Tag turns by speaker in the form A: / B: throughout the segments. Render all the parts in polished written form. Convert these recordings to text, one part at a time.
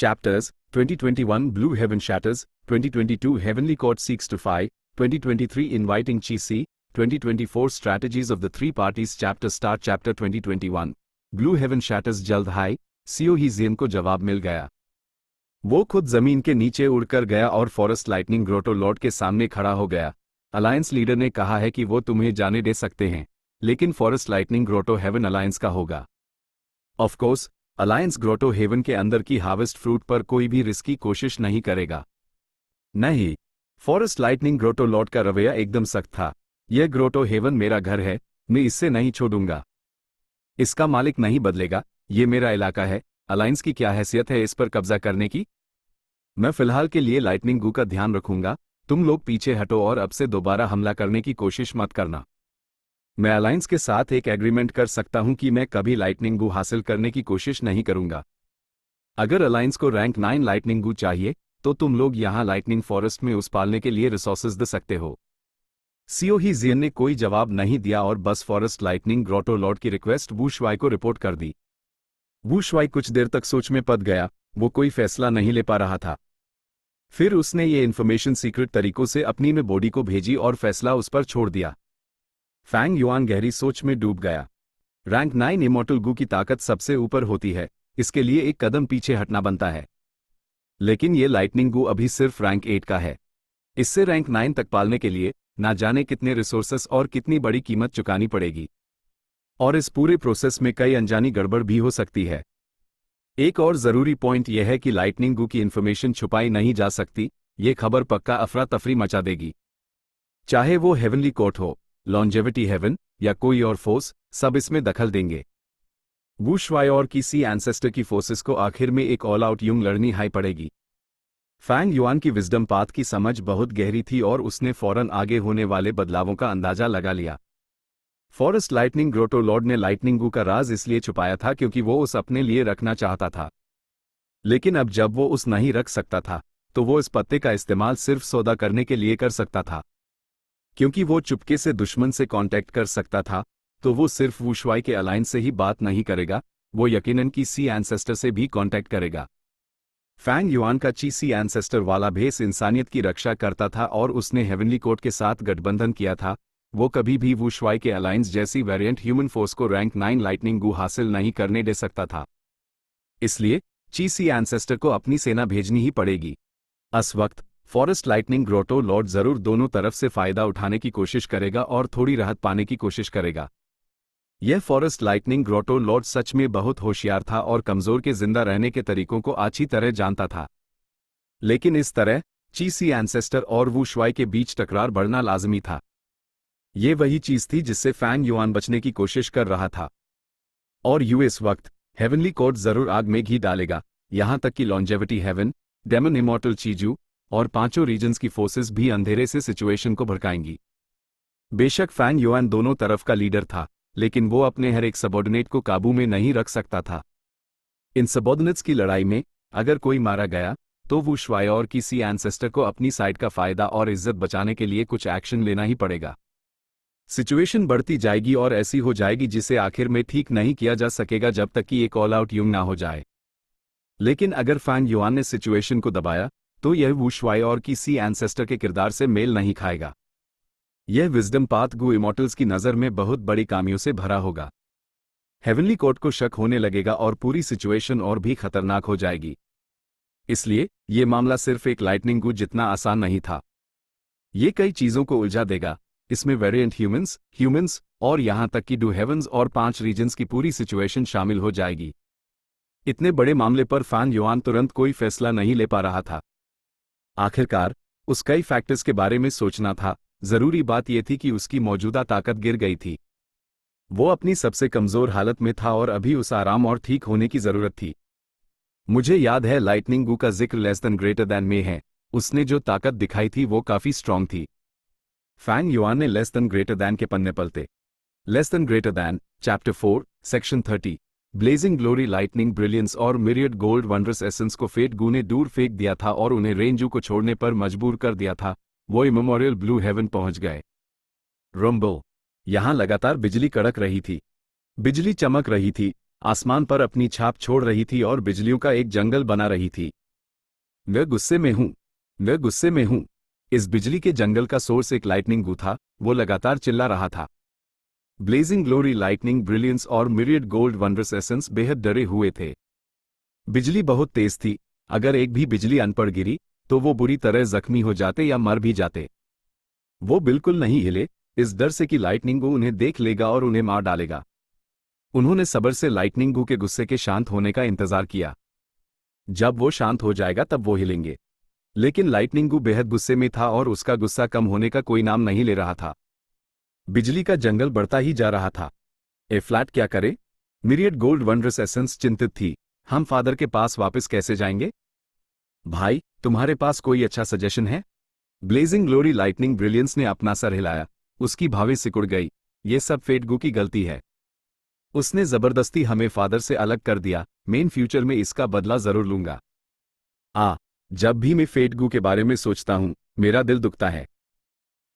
A: Chapters 2021 Blue Heaven Shatters, 2022 Heavenly Court Seeks to Fight, 2023 Inviting Chi-Si, 2024 Strategies of the Three Parties Chapter Start Chapter 2021 Blue Heaven Shatters जल्द high CO ही जियन को जवाब मिल गया। वो खुद जमीन के नीचे उड़कर गया और फॉरेस्ट लाइटनिंग ग्रोटो लॉर्ड के सामने खड़ा हो गया। अलायंस लीडर ने कहा है कि वो तुम्हें जाने दे सकते हैं, लेकिन forest lightning grotto heaven alliance का होगा। Of course alliance grotto heaven के अंदर की हार्वेस्ट फ्रूट पर कोई भी रिस्की कोशिश नहीं करेगा। नहीं, फॉरेस्ट लाइटनिंग ग्रोटो लॉर्ड का रवैया एकदम सख्त था। यह ग्रोटो हेवन मेरा घर है, मैं इससे नहीं छोड़ूंगा। इसका मालिक नहीं बदलेगा, ये मेरा इलाका है। अलायंस की क्या हैसियत है इस पर कब्जा करने की? मैं फिलहाल के लिए लाइटनिंग गू का ध्यान रखूंगा। तुम लोग पीछे हटो और अब से दोबारा हमला करने की कोशिश मत करना। मैं अलायंस के साथ एक एग्रीमेंट कर सकता हूं कि मैं कभी लाइटनिंग गू हासिल करने की कोशिश नहीं करूंगा। अगर अलायंस को रैंक 9 लाइटनिंग गू चाहिए तो तुम लोग यहां लाइटनिंग फॉरेस्ट में उस पालने के लिए रिसोर्सेज दे सकते हो। सीओ ही जियन ने कोई जवाब नहीं दिया और बस फॉरेस्ट लाइटनिंग ग्रोटो लॉर्ड की रिक्वेस्ट वू शुआई को रिपोर्ट कर दी। वू शुआई कुछ देर तक सोच में पड़ गया। वो कोई फैसला नहीं ले पा रहा था। फिर उसने ये इन्फॉर्मेशन सीक्रेट तरीकों से अपनी में बॉडी को भेजी और फैसला उस पर छोड़ दिया। फैंग युआन गहरी सोच में डूब गया। रैंक 9 इमॉर्टल गू की ताकत सबसे ऊपर होती है, इसके लिए एक कदम पीछे हटना बनता है। लेकिन ये लाइटनिंग गू अभी सिर्फ रैंक 8 का है। इससे रैंक 9 तक पालने के लिए ना जाने कितने रिसोर्सेस और कितनी बड़ी कीमत चुकानी पड़ेगी। और इस पूरे प्रोसेस में कई अनजानी गड़बड़ भी हो सकती है। एक और जरूरी पॉइंट यह है कि लाइटनिंग गू की इंफॉर्मेशन छुपाई नहीं जा सकती। ये खबर पक्का अफरा तफरी मचा देगी। चाहे वो हेवनली कोर्ट हो, लॉन्जेविटी हेवन या कोई और फोर्स, सब इसमें दखल देंगे। वू शुआई और किसी एंसेस्टर की फोर्सेस को आखिर में एक ऑल आउट युंग लड़नी हाई पड़ेगी। फैंग युआन की विजडम पाथ की समझ बहुत गहरी थी और उसने फौरन आगे होने वाले बदलावों का अंदाजा लगा लिया। फॉरेस्ट लाइटनिंग ग्रोटो लॉर्ड ने लाइटनिंग गू का राज इसलिए छुपाया था क्योंकि वो उस अपने लिए रखना चाहता था। लेकिन अब जब वो उस नहीं रख सकता था तो वो इस पत्ते का इस्तेमाल सिर्फ सौदा करने के लिए कर सकता था। क्योंकि वो चुपके से दुश्मन से कांटेक्ट कर सकता था तो वो सिर्फ वू शुआई के अलायंस से ही बात नहीं करेगा, वो यकीनन किसी एंसेस्टर से भी कांटेक्ट करेगा। फैंग युआन का ची-सी एंसेस्टर वाला भेस इंसानियत की रक्षा करता था और उसने हेवनली कोर्ट के साथ गठबंधन किया था। वो कभी भी वू शुआई के अलायंस जैसी वेरिएंट ह्यूमन फोर्स को रैंक 9 लाइटनिंग गू हासिल नहीं करने दे सकता था। इसलिए ची-सी एंसेस्टर को अपनी सेना भेजनी ही पड़ेगी। इस वक्त फॉरेस्ट लाइटनिंग ग्रोटो लॉर्ड जरूर दोनों तरफ से फायदा उठाने की कोशिश करेगा और थोड़ी राहत पाने की कोशिश करेगा। यह फॉरेस्ट लाइटनिंग ग्रोटो लॉर्ड सच में बहुत होशियार था और कमजोर के जिंदा रहने के तरीकों को अच्छी तरह जानता था। लेकिन इस तरह ची-सी एंसेस्टर और वू शुआई के बीच टकरार बढ़ना लाजमी था। ये वही चीज थी जिससे फैंग युआन बचने की कोशिश कर रहा था। और इस वक्त हेवनली कोर्ट जरूर आग में घी डालेगा, यहां तक कि लॉन्जेविटी हेवन, डेमन इमॉर्टल चीजू और पांचों रीजन्स की फोर्सेस भी अंधेरे से सिचुएशन को भड़काएंगी। बेशक फैंग युआन दोनों तरफ का लीडर था, लेकिन वो अपने हर एक सबॉर्डिनेट को काबू में नहीं रख सकता था। इन सबॉर्डिनेट्स की लड़ाई में अगर कोई मारा गया तो वू शुआई और किसी एंसेस्टर को अपनी साइड का फायदा और इज्जत बचाने के लिए कुछ एक्शन लेना ही पड़ेगा। सिचुएशन बढ़ती जाएगी और ऐसी हो जाएगी जिसे आखिर में ठीक नहीं किया जा सकेगा जब तक कि एक ऑल आउट युंग ना हो जाए। लेकिन अगर फैंग युआन ने सिचुएशन को दबाया तो यह वू शुआई और किसी एंसेस्टर के किरदार से मेल नहीं खाएगा। यह विजडम पाथ गू इमॉर्टल्स की नज़र में बहुत बड़ी कामियों से भरा होगा। हेवनली कोर्ट को शक होने लगेगा और पूरी सिचुएशन और भी खतरनाक हो जाएगी। इसलिए यह मामला सिर्फ एक लाइटनिंग गू जितना आसान नहीं था। ये कई चीजों को उलझा देगा। इसमें वेरिएंट ह्यूमंस और यहां तक कि 2 हेवंस और 5 रीजन्स की पूरी सिचुएशन शामिल हो जाएगी। इतने बड़े मामले पर फैंग युआन तुरंत कोई फैसला नहीं ले पा रहा था। आखिरकार उस कई फैक्टर्स के बारे में सोचना था। जरूरी बात यह थी कि उसकी मौजूदा ताकत गिर गई थी। वो अपनी सबसे कमजोर हालत में था और अभी उस आराम और ठीक होने की जरूरत थी। मुझे याद है लाइटनिंग गू का जिक्र लेस देन ग्रेटर देन में है। उसने जो ताकत दिखाई थी वो काफी स्ट्रांग थी। फैंग युआन ने लेस देन ग्रेटर देन के पन्ने पलटे। Less than greater then chapter 4 section 30 blazing glory lightning brilliance और मिरियड गोल्ड वंडरस एसेंस को फेट गू ने दूर फेंक दिया था और उन्हें रेंजू को छोड़ने पर मजबूर कर दिया था। वो इमेमोरियल ब्लू हेवन पहुंच गए। रंबल। यहां लगातार बिजली कड़क रही थी। बिजली चमक रही थी। आसमान पर अपनी छाप छोड़ रही थी और बिजलियों का एक जंगल बना रही थी। मैं गुस्से में हूं, मैं गुस्से में हूं। इस बिजली के जंगल का सोर्स एक लाइटनिंग गू था, वो लगातार चिल्ला रहा था। ब्लेजिंग ग्लोरी, लाइटनिंग ब्रिलियंस और मिरियड गोल्ड वंडरस एसेंस बेहद डरे हुए थे। बिजली बहुत तेज थी, अगर एक भी बिजली अनपढ़ गिरी तो वो बुरी तरह जख्मी हो जाते या मर भी जाते। वो बिल्कुल नहीं हिले, इस डर से कि लाइटनिंग गू उन्हें देख लेगा और उन्हें मार डालेगा। उन्होंने सब्र से लाइटनिंग गू के गुस्से के शांत होने का इंतजार किया। जब वो शांत हो जाएगा तब वो हिलेंगे। लेकिन लाइटनिंग गू बेहद गुस्से में था और उसका गुस्सा कम होने का कोई नाम नहीं ले रहा था। बिजली का जंगल बढ़ता ही जा रहा था। ए फ्लैट क्या करे? मिरियड गोल्ड वंडरस एसेंस चिंतित थी। हम फादर के पास वापस कैसे जाएंगे? भाई, तुम्हारे पास कोई अच्छा सजेशन है? ब्लेजिंग ग्लोरी, लाइटनिंग ब्रिलियंस ने अपना सर हिलाया। उसकी भावें सिकुड़ गई। ये सब फेट गू की गलती है। उसने जबरदस्ती हमें फादर से अलग कर दिया। मैं फ्यूचर में इसका बदला जरूर लूंगा। जब भी मैं फेट गू के बारे में सोचता हूं, मेरा दिल दुखता है।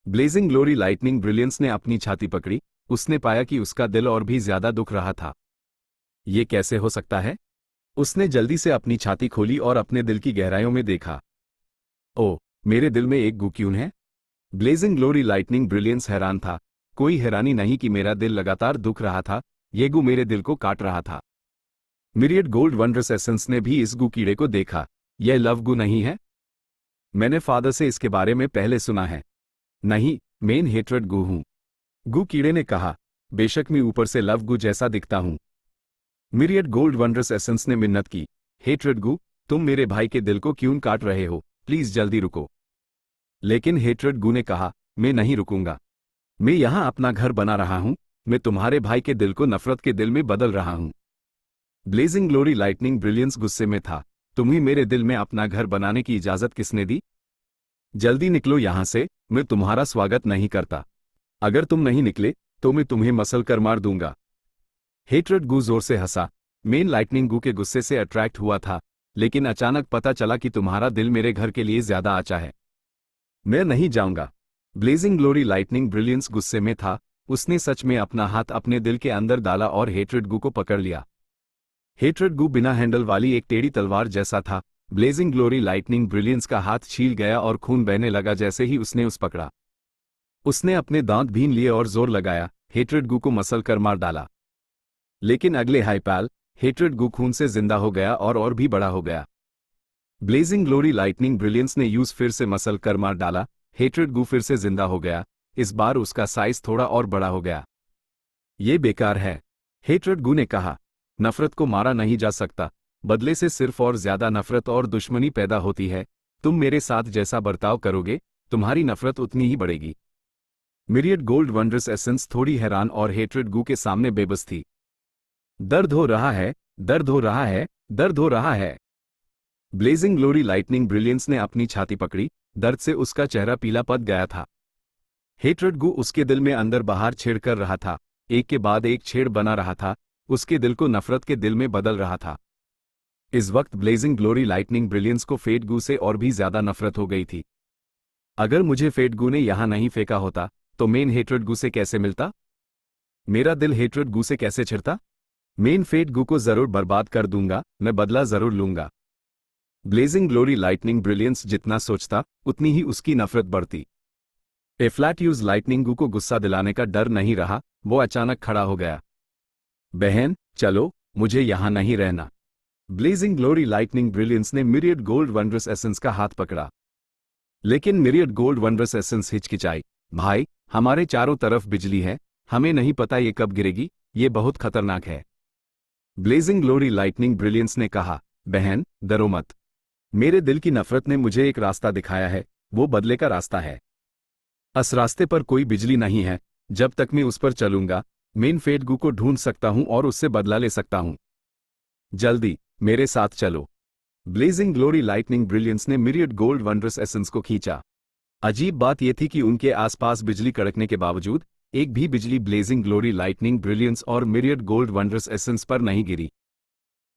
A: ब्लेजिंग ग्लोरी, लाइटनिंग ब्रिलियंस ने अपनी छाती पकड़ी। उसने पाया कि उसका दिल और भी ज्यादा दुख रहा था। ये कैसे हो सकता है? उसने जल्दी से अपनी छाती खोली और अपने दिल की गहराइयों में देखा। ओह, मेरे दिल में एक गू क्यों है? ब्लेजिंग ग्लोरी, लाइटनिंग ब्रिलियंस हैरान था। कोई हैरानी नहीं कि मेरा दिल लगातार दुख रहा था, ये गू मेरे दिल को काट रहा था। मिरियड गोल्ड वंडरस एसेंस ने भी इस गू कीड़े को देखा। यह लव गू नहीं है? मैंने फादर से इसके बारे में पहले सुना है। नहीं, मेन हेट्रेड गू हूं, गू कीड़े ने कहा। बेशक मैं ऊपर से लव गू जैसा दिखता हूं। मिरियड गोल्ड वंडरस एसेंस ने मिन्नत की। हेट्रेड गू, तुम मेरे भाई के दिल को क्यों काट रहे हो? प्लीज जल्दी रुको। लेकिन हेट्रेड गू ने कहा, मैं नहीं रुकूंगा। मैं यहां अपना घर बना रहा हूं, मैं तुम्हारे भाई के दिल को नफरत के दिल में बदल रहा हूं। ब्लेजिंग ग्लोरी, लाइटनिंग ब्रिलियंस गुस्से में था। तुम्हें मेरे दिल में अपना घर बनाने की इजाजत किसने दी? जल्दी निकलो यहां से, मैं तुम्हारा स्वागत नहीं करता। अगर तुम नहीं निकले तो मैं तुम्हें मसल कर मार दूंगा। हेट्रेड गू जोर से हंसा। मेन लाइटनिंग गू के गुस्से से अट्रैक्ट हुआ था, लेकिन अचानक पता चला कि तुम्हारा दिल मेरे घर के लिए ज्यादा आचा है। मैं नहीं जाऊंगा। ब्लेजिंग ग्लोरी, लाइटनिंग ब्रिलियंस गुस्से में था। उसने सच में अपना हाथ अपने दिल के अंदर डाला और हेट्रेड गू को पकड़ लिया। हेट्रेड गू बिना हैंडल वाली एक टेढ़ी तलवार जैसा था। ब्लेजिंग ग्लोरी, लाइटनिंग ब्रिलियंस का हाथ छील गया और खून बहने लगा जैसे ही उसने उस पकड़ा। उसने अपने दांत भीन लिए और जोर लगाया, हेट्रेड गू को मसल कर मार डाला। लेकिन अगले हाईपाल, हेट्रेड गू खून से जिंदा हो गया और भी बड़ा हो गया। ब्लेजिंग ग्लोरी, लाइटनिंग ब्रिलियंस ने यूज फिर से मसल कर मार डाला। हेट्रेड गू फिर से जिंदा हो गया। इस बार उसका साइज थोड़ा और बड़ा हो गया। ये बेकार है, हेट्रेड गू ने कहा। नफरत को मारा नहीं जा सकता, बदले से सिर्फ और ज्यादा नफरत और दुश्मनी पैदा होती है। तुम मेरे साथ जैसा बर्ताव करोगे, तुम्हारी नफरत उतनी ही बढ़ेगी। मिरियड गोल्ड वंडरस एसेंस थोड़ी हैरान और हेट्रेड गू के सामने बेबस थी। दर्द हो रहा है, दर्द हो रहा है, दर्द हो रहा है। ब्लेजिंग ग्लोरी, लाइटनिंग ब्रिलियंस ने अपनी छाती पकड़ी। दर्द से उसका चेहरा पीला पड़ गया था। हेट्रेड गू उसके दिल में अंदर बाहर छेड़ कर रहा था, एक के बाद एक छेड़ बना रहा था, उसके दिल को नफरत के दिल में बदल रहा था। इस वक्त ब्लेजिंग ग्लोरी, लाइटनिंग ब्रिलियंस को फेट गू से और भी ज्यादा नफरत हो गई थी। अगर मुझे फेट गू ने यहां नहीं फेंका होता तो मेन हेट्रेड गू से कैसे मिलता? मेरा दिल हेट्रेड गू से कैसे छिड़ता? मेन फेट गू को जरूर बर्बाद कर दूंगा, मैं बदला जरूर लूंगा। ब्लेजिंग ग्लोरी, लाइटनिंग ब्रिलियंस जितना सोचता उतनी ही उसकी नफरत बढ़ती। ए फ्लैट यूज, लाइटनिंग गू को गुस्सा दिलाने का डर नहीं रहा। वो अचानक खड़ा हो गया। बहन, चलो, मुझे यहां नहीं रहना। ब्लेजिंग ग्लोरी, लाइटनिंग ब्रिलियंस ने मिरियड गोल्ड वंडरस एसेंस का हाथ पकड़ा। लेकिन मिरियड गोल्ड वंडरस एसेंस हिचकिचाई। भाई, हमारे चारों तरफ बिजली है, हमें नहीं पता ये कब गिरेगी, ये बहुत खतरनाक है। ब्लेजिंग ग्लोरी, लाइटनिंग ब्रिलियंस ने कहा, बहन, डरो मत। मेरे दिल की नफरत ने मुझे एक रास्ता दिखाया है, वो बदले का रास्ता है। इस रास्ते पर कोई बिजली नहीं है। जब तक मैं उस पर चलूंगा, मेन फेट गू को ढूंढ सकता हूं और उससे बदला ले सकता हूं। जल्दी मेरे साथ चलो। ब्लेजिंग ग्लोरी, लाइटनिंग ब्रिलियंस ने मिरियड गोल्ड वंडरस एसेंस को खींचा। अजीब बात यह थी कि उनके आसपास बिजली कड़कने के बावजूद एक भी बिजली ब्लेजिंग ग्लोरी, लाइटनिंग ब्रिलियंस और मिरियड गोल्ड वंडरस एसेंस पर नहीं गिरी।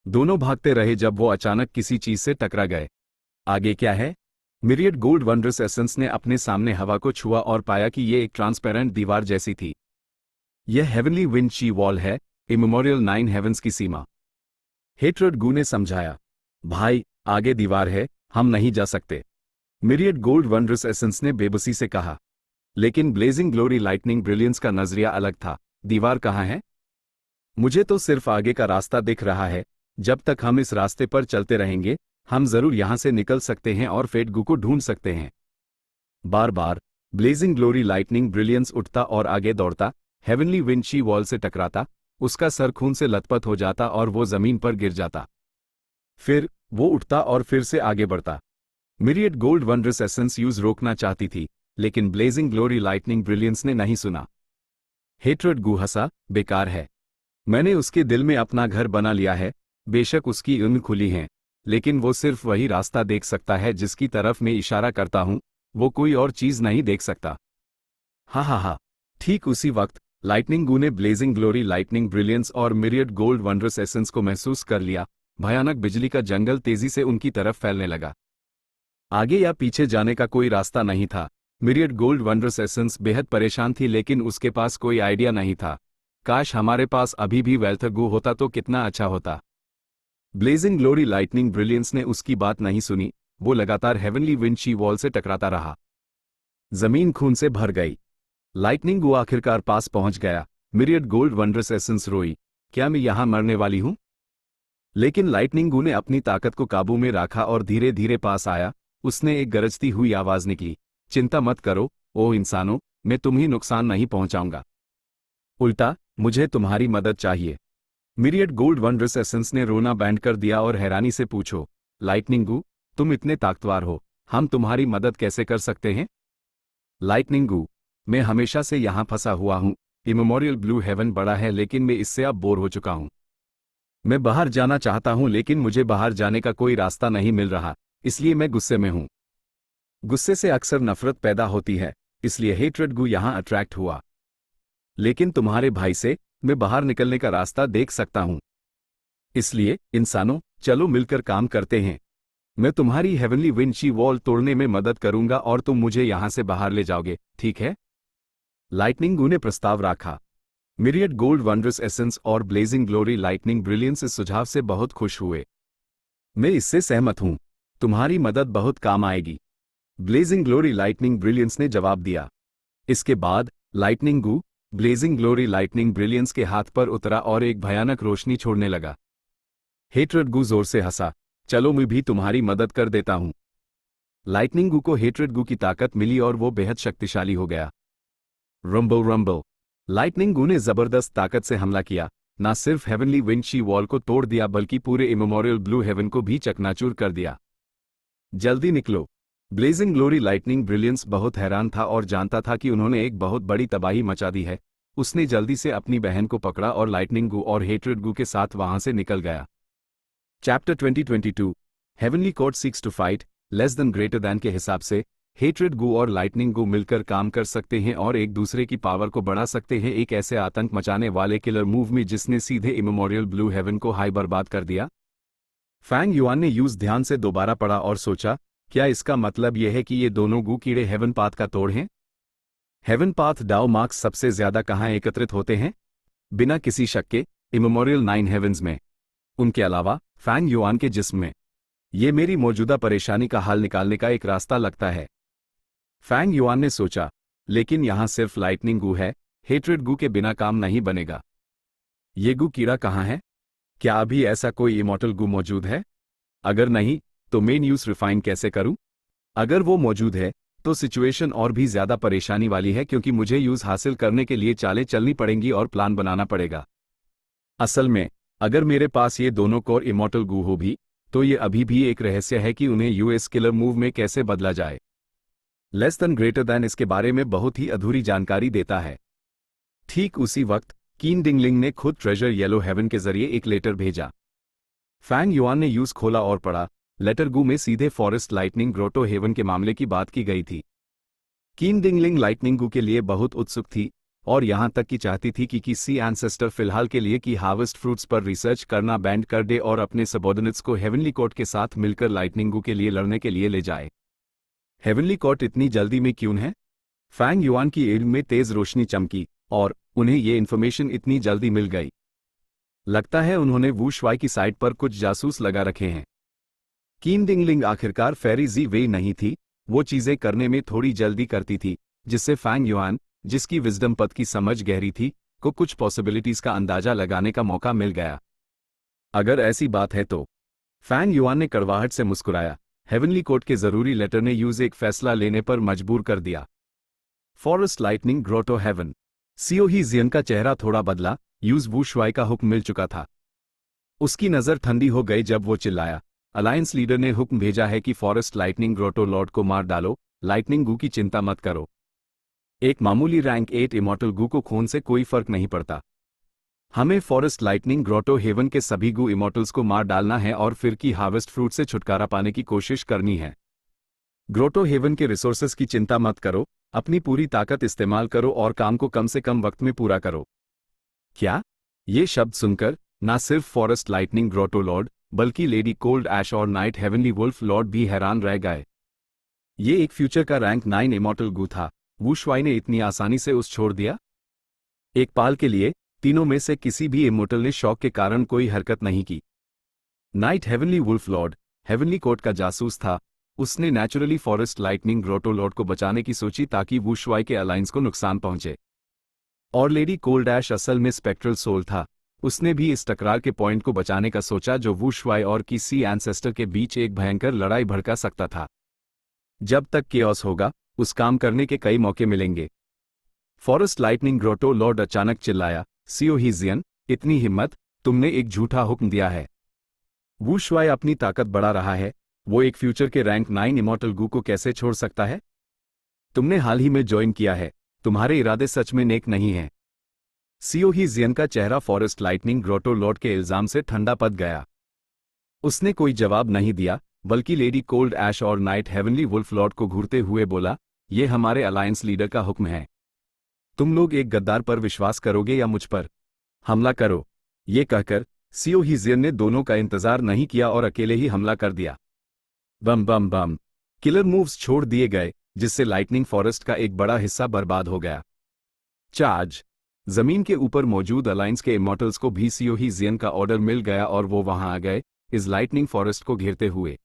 A: दोनों भागते रहे जब वो अचानक किसी चीज से टकरा गए। आगे क्या है? मिरियड गोल्ड वंडरस एसेंस ने अपने सामने हवा को छुआ और पाया कि यह एक ट्रांसपेरेंट दीवार जैसी थी। यह हेवनली विंड शी वॉल है। इमेमोरियल 9 हेवंस की सीमा। हेट्रेड गू ने समझाया, भाई आगे दीवार है, हम नहीं जा सकते। मिरियड गोल्ड वंडरस एसेंस ने बेबसी से कहा। लेकिन ब्लेजिंग ग्लोरी लाइटनिंग ब्रिलियंस का नजरिया अलग था। दीवार कहाँ है? मुझे तो सिर्फ आगे का रास्ता दिख रहा है। जब तक हम इस रास्ते पर चलते रहेंगे, हम जरूर यहां से निकल सकते हैं और फेट गू को ढूंढ सकते हैं। बार बार ब्लेजिंग ग्लोरी लाइटनिंग ब्रिलियंस उठता और आगे दौड़ता, हेवनली विंची वॉल से टकराता, उसका सर खून से लथपथ हो जाता और वो जमीन पर गिर जाता। फिर वो उठता और फिर से आगे बढ़ता। Myriad gold wondrous essence use रोकना चाहती थी, लेकिन ब्लेजिंग ग्लोरी लाइटनिंग ब्रिलियंस ने नहीं सुना। हेट्रेड गू हंसा, बेकार है। मैंने उसके दिल में अपना घर बना लिया है। बेशक उसकी उंगली खुली हैं, लेकिन वो सिर्फ वही रास्ता देख सकता है जिसकी तरफ मैं इशारा करता हूं, वो कोई और चीज नहीं देख सकता। हा हा हा। ठीक उसी वक्त लाइटनिंग गू ने ब्लेजिंग ग्लोरी लाइटनिंग ब्रिलियंस और मिरियड गोल्ड वंडरस एसेंस को महसूस कर लिया। भयानक बिजली का जंगल तेजी से उनकी तरफ फैलने लगा। आगे या पीछे जाने का कोई रास्ता नहीं था। मिरियड गोल्ड वंडरस एसेंस बेहद परेशान थी, लेकिन उसके पास कोई आइडिया नहीं था। काश हमारे पास अभी भी वेल्थ गू होता तो कितना अच्छा होता। ब्लेजिंग ग्लोरी लाइटनिंग ब्रिलियंस ने उसकी बात नहीं सुनी। वो लगातार हेवनली विंची वॉल से टकराता रहा। जमीन खून से भर गई। लाइटनिंग गू आखिरकार पास पहुंच गया। मिरियड गोल्ड वंडरस एसेंस रोई, क्या मैं यहां मरने वाली हूं? लेकिन लाइटनिंग गू ने अपनी ताकत को काबू में रखा और धीरे धीरे पास आया। उसने एक गरजती हुई आवाज निकली, चिंता मत करो ओ इंसानों, मैं तुम्हें नुकसान नहीं पहुंचाऊंगा। उल्टा मुझे तुम्हारी मदद चाहिए। मिरियड गोल्ड वंडरस एसेंस ने रोना बैंड कर दिया और हैरानी से पूछो, लाइटनिंग गू, तुम इतने ताकतवर हो, हम तुम्हारी मदद कैसे कर सकते हैं? लाइटनिंग गू, मैं हमेशा से यहां फंसा हुआ हूं। इमेमोरियल ब्लू हेवन बड़ा है, लेकिन मैं इससे अब बोर हो चुका हूं। मैं बाहर जाना चाहता हूं, लेकिन मुझे बाहर जाने का कोई रास्ता नहीं मिल रहा, इसलिए मैं गुस्से में हूं। गुस्से से अक्सर नफरत पैदा होती है, इसलिए हेट्रेड गू यहां अट्रैक्ट हुआ। लेकिन तुम्हारे भाई से मैं बाहर निकलने का रास्ता देख सकता हूं। इसलिए इंसानों, चलो मिलकर काम करते हैं। मैं तुम्हारी हेवनली विंची वॉल तोड़ने में मदद करूंगा और तुम मुझे यहां से बाहर ले जाओगे, ठीक है? लाइटनिंग गू ने प्रस्ताव रखा। मिरियड गोल्ड वंडरस एसेंस और ब्लेजिंग ग्लोरी लाइटनिंग ब्रिलियंस इस सुझाव से बहुत खुश हुए। मैं इससे सहमत हूं, तुम्हारी मदद बहुत काम आएगी, ब्लेजिंग ग्लोरी लाइटनिंग ब्रिलियंस ने जवाब दिया। इसके बाद लाइटनिंग गू ब्लेजिंग ग्लोरी लाइटनिंग ब्रिलियंस के हाथ पर उतरा और एक भयानक रोशनी छोड़ने लगा। हेट्रेड गू जोर से हंसा, चलो मैं भी तुम्हारी मदद कर देता हूं। लाइटनिंग गू को हेट्रेड गू की ताकत मिली और वो बेहद शक्तिशाली हो गया। Rumble rumble. लाइटनिंग गू ने जबरदस्त ताकत से हमला किया, न सिर्फ हेवनली विंची वॉल को तोड़ दिया बल्कि पूरे इमेमोरियल ब्लू हेवन को भी चकनाचूर कर दिया। जल्दी निकलो। ब्लेजिंग ग्लोरी लाइटनिंग ब्रिलियंस बहुत हैरान था और जानता था कि उन्होंने एक बहुत बड़ी तबाही मचा दी है। उसने जल्दी से अपनी बहन को पकड़ा और लाइटनिंग गू और हेट्रेड गू के साथ वहां से निकल गया। Chapter 2022 heavenly court seeks to fight less than greater than के हिसाब से हेट्रेड गू और लाइटनिंग गू मिलकर काम कर सकते हैं और एक दूसरे की पावर को बढ़ा सकते हैं, एक ऐसे आतंक मचाने वाले किलर मूव में जिसने सीधे इमेमोरियल ब्लू हेवन को हाई बर्बाद कर दिया। फैंग युआन ने यूज ध्यान से दोबारा पढ़ा और सोचा, क्या इसका मतलब यह है कि ये दोनों गू कीड़े हेवन पाथ का तोड़ हैं? हेवन पाथ डाओ मार्क्स सबसे ज्यादा कहां एकत्रित होते हैं? बिना किसी शक के इमेमोरियल 9 हेवंस में। उनके अलावा फैंग युआन के जिस्म में। ये मेरी मौजूदा परेशानी का हल निकालने का एक रास्ता लगता है। फैंग युआन ने सोचा, लेकिन यहां सिर्फ लाइटनिंग गू है, हेट्रेड गू के बिना काम नहीं बनेगा। ये गू कीड़ा कहां है? क्या अभी ऐसा कोई इमॉर्टल गू मौजूद है? अगर नहीं, तो मैं न्यूज़ रिफाइन कैसे करूं? अगर वो मौजूद है, तो सिचुएशन और भी ज्यादा परेशानी वाली है, क्योंकि मुझे यूज हासिल करने के लिए चालें चलनी पड़ेंगी और प्लान बनाना पड़ेगा। असल में, अगर मेरे पास ये दोनों कोर इमॉर्टल गू हो भी, तो ये अभी भी एक रहस्य है कि उन्हें यूएस किलर मूव में कैसे बदला जाए। लेस देन ग्रेटर देन इसके बारे में बहुत ही अधूरी जानकारी देता है। ठीक उसी वक्त कीन डिंगलिंग ने खुद ट्रेजर येलो हेवन के जरिए एक लेटर भेजा। फैंग युआन ने यूज खोला और पढ़ा। लेटर गू में सीधे फॉरेस्ट लाइटनिंग ग्रोटो हेवन के मामले की बात की गई थी। कीन डिंगलिंग लाइटनिंग गू के लिए बहुत उत्सुक थी और यहां तक कि चाहती थी कि किसी एंसेस्टर फिलहाल के लिए की हार्वेस्ट फ्रूट्स पर रिसर्च करना बैंड कर दे और अपने सबॉर्डिनेट्स को हेवनली कोर्ट के साथ मिलकर लाइटनिंग गू के लिए लड़ने के लिए ले जाए। हेवनली कोर्ट इतनी जल्दी में क्यों है? फैंग युआन की एड में तेज रोशनी चमकी और उन्हें ये इन्फॉर्मेशन इतनी जल्दी मिल गई। लगता है उन्होंने वू शुआई की साइट पर कुछ जासूस लगा रखे हैं। कीन डिंगलिंग आखिरकार फेरी जी वेई नहीं थी, वो चीजें करने में थोड़ी जल्दी करती थी, जिससे फैंग युआन, जिसकी विजडम पद की समझ गहरी थी, को कुछ पॉसिबिलिटीज का अंदाजा लगाने का मौका मिल गया। अगर ऐसी बात है तो फैंग युआन ने कड़वाहट से मुस्कुराया। हेवनली कोर्ट के जरूरी लेटर ने यूज एक फैसला लेने पर मजबूर कर दिया। Forest lightning grotto heaven. सियो ही जियन का चेहरा थोड़ा बदला। यूज वू शुआई का हुक्म मिल चुका था। उसकी नजर ठंडी हो गई जब वो चिल्लाया, अलायंस लीडर ने हुक्म भेजा है कि फॉरेस्ट लाइटनिंग ग्रोटो लॉर्ड को मार डालो। लाइटनिंग गू की चिंता मत करो। एक मामूली रैंक 8 इमॉर्टल गू को खून से कोई फर्क नहीं पड़ता। हमें फॉरेस्ट लाइटनिंग ग्रोटो हेवन के सभी गू इमॉर्टल्स को मार डालना है और फिर की हार्वेस्ट फ्रूट से छुटकारा पाने की कोशिश करनी है। ग्रोटो हेवन के रिसोर्सेज की चिंता मत करो, अपनी पूरी ताकत इस्तेमाल करो और काम को कम से कम वक्त में पूरा करो। क्या? ये शब्द सुनकर ना सिर्फ फॉरेस्ट लाइटनिंग ग्रोटो लॉर्ड, बल्कि लेडी कोल्ड ऐश और नाइट हेवनली वुल्फ लॉर्ड भी हैरान रह गए। ये एक फ्यूचर का रैंक 9 इमॉर्टल गू था। वू शुआई ने इतनी आसानी से उस छोड़ दिया? एक पाल के लिए तीनों में से किसी भी इमॉर्टल ने शौक के कारण कोई हरकत नहीं की। Night heavenly wolf lord heavenly court का जासूस था। उसने naturally forest lightning grotto lord को बचाने की सोची ताकि वू शुआई के अलायंस को नुकसान पहुंचे। और लेडी कोल्ड ऐश असल में स्पेक्ट्रल सोल था। उसने भी इस टकरार के पॉइंट को बचाने का सोचा जो वू शुआई और किसी एंसेस्टर के बीच एक भयंकर लड़ाई भड़का सकता था। जब तक केओस होगा, उस काम करने के कई मौके मिलेंगे। फॉरेस्ट लाइटनिंग ग्रोटो लॉर्ड अचानक चिल्लाया, सियो ही जियन, इतनी हिम्मत, तुमने एक झूठा हुक्म दिया है। वू शुआई अपनी ताकत बढ़ा रहा है, वो एक फ्यूचर के रैंक 9 इमॉर्टल गू को कैसे छोड़ सकता है? तुमने हाल ही में ज्वाइन किया है, तुम्हारे इरादे सच में नेक नहीं हैं। सियो ही जियन का चेहरा फॉरेस्ट लाइटनिंग ग्रोटो लॉर्ड के इल्जाम से ठंडा पड़ गया। उसने कोई जवाब नहीं दिया, बल्कि लेडी कोल्ड ऐश और नाइट हेवनली वुल्फ लॉर्ड को घूरते हुए बोला, यह हमारे अलायंस लीडर का हुक्म है। तुम लोग एक गद्दार पर विश्वास करोगे या मुझ पर? हमला करो। ये कहकर सियो ही जियन ने दोनों का इंतजार नहीं किया और अकेले ही हमला कर दिया। बम बम बम। किलर मूव्स छोड़ दिए गए, जिससे लाइटनिंग फॉरेस्ट का एक बड़ा हिस्सा बर्बाद हो गया। चार्ज। जमीन के ऊपर मौजूद अलायंस के इमॉर्टल्स को भी सियो ही जियन का ऑर्डर मिल गया और वो वहां आ गए, इस लाइटनिंग फॉरेस्ट को घेरते हुए।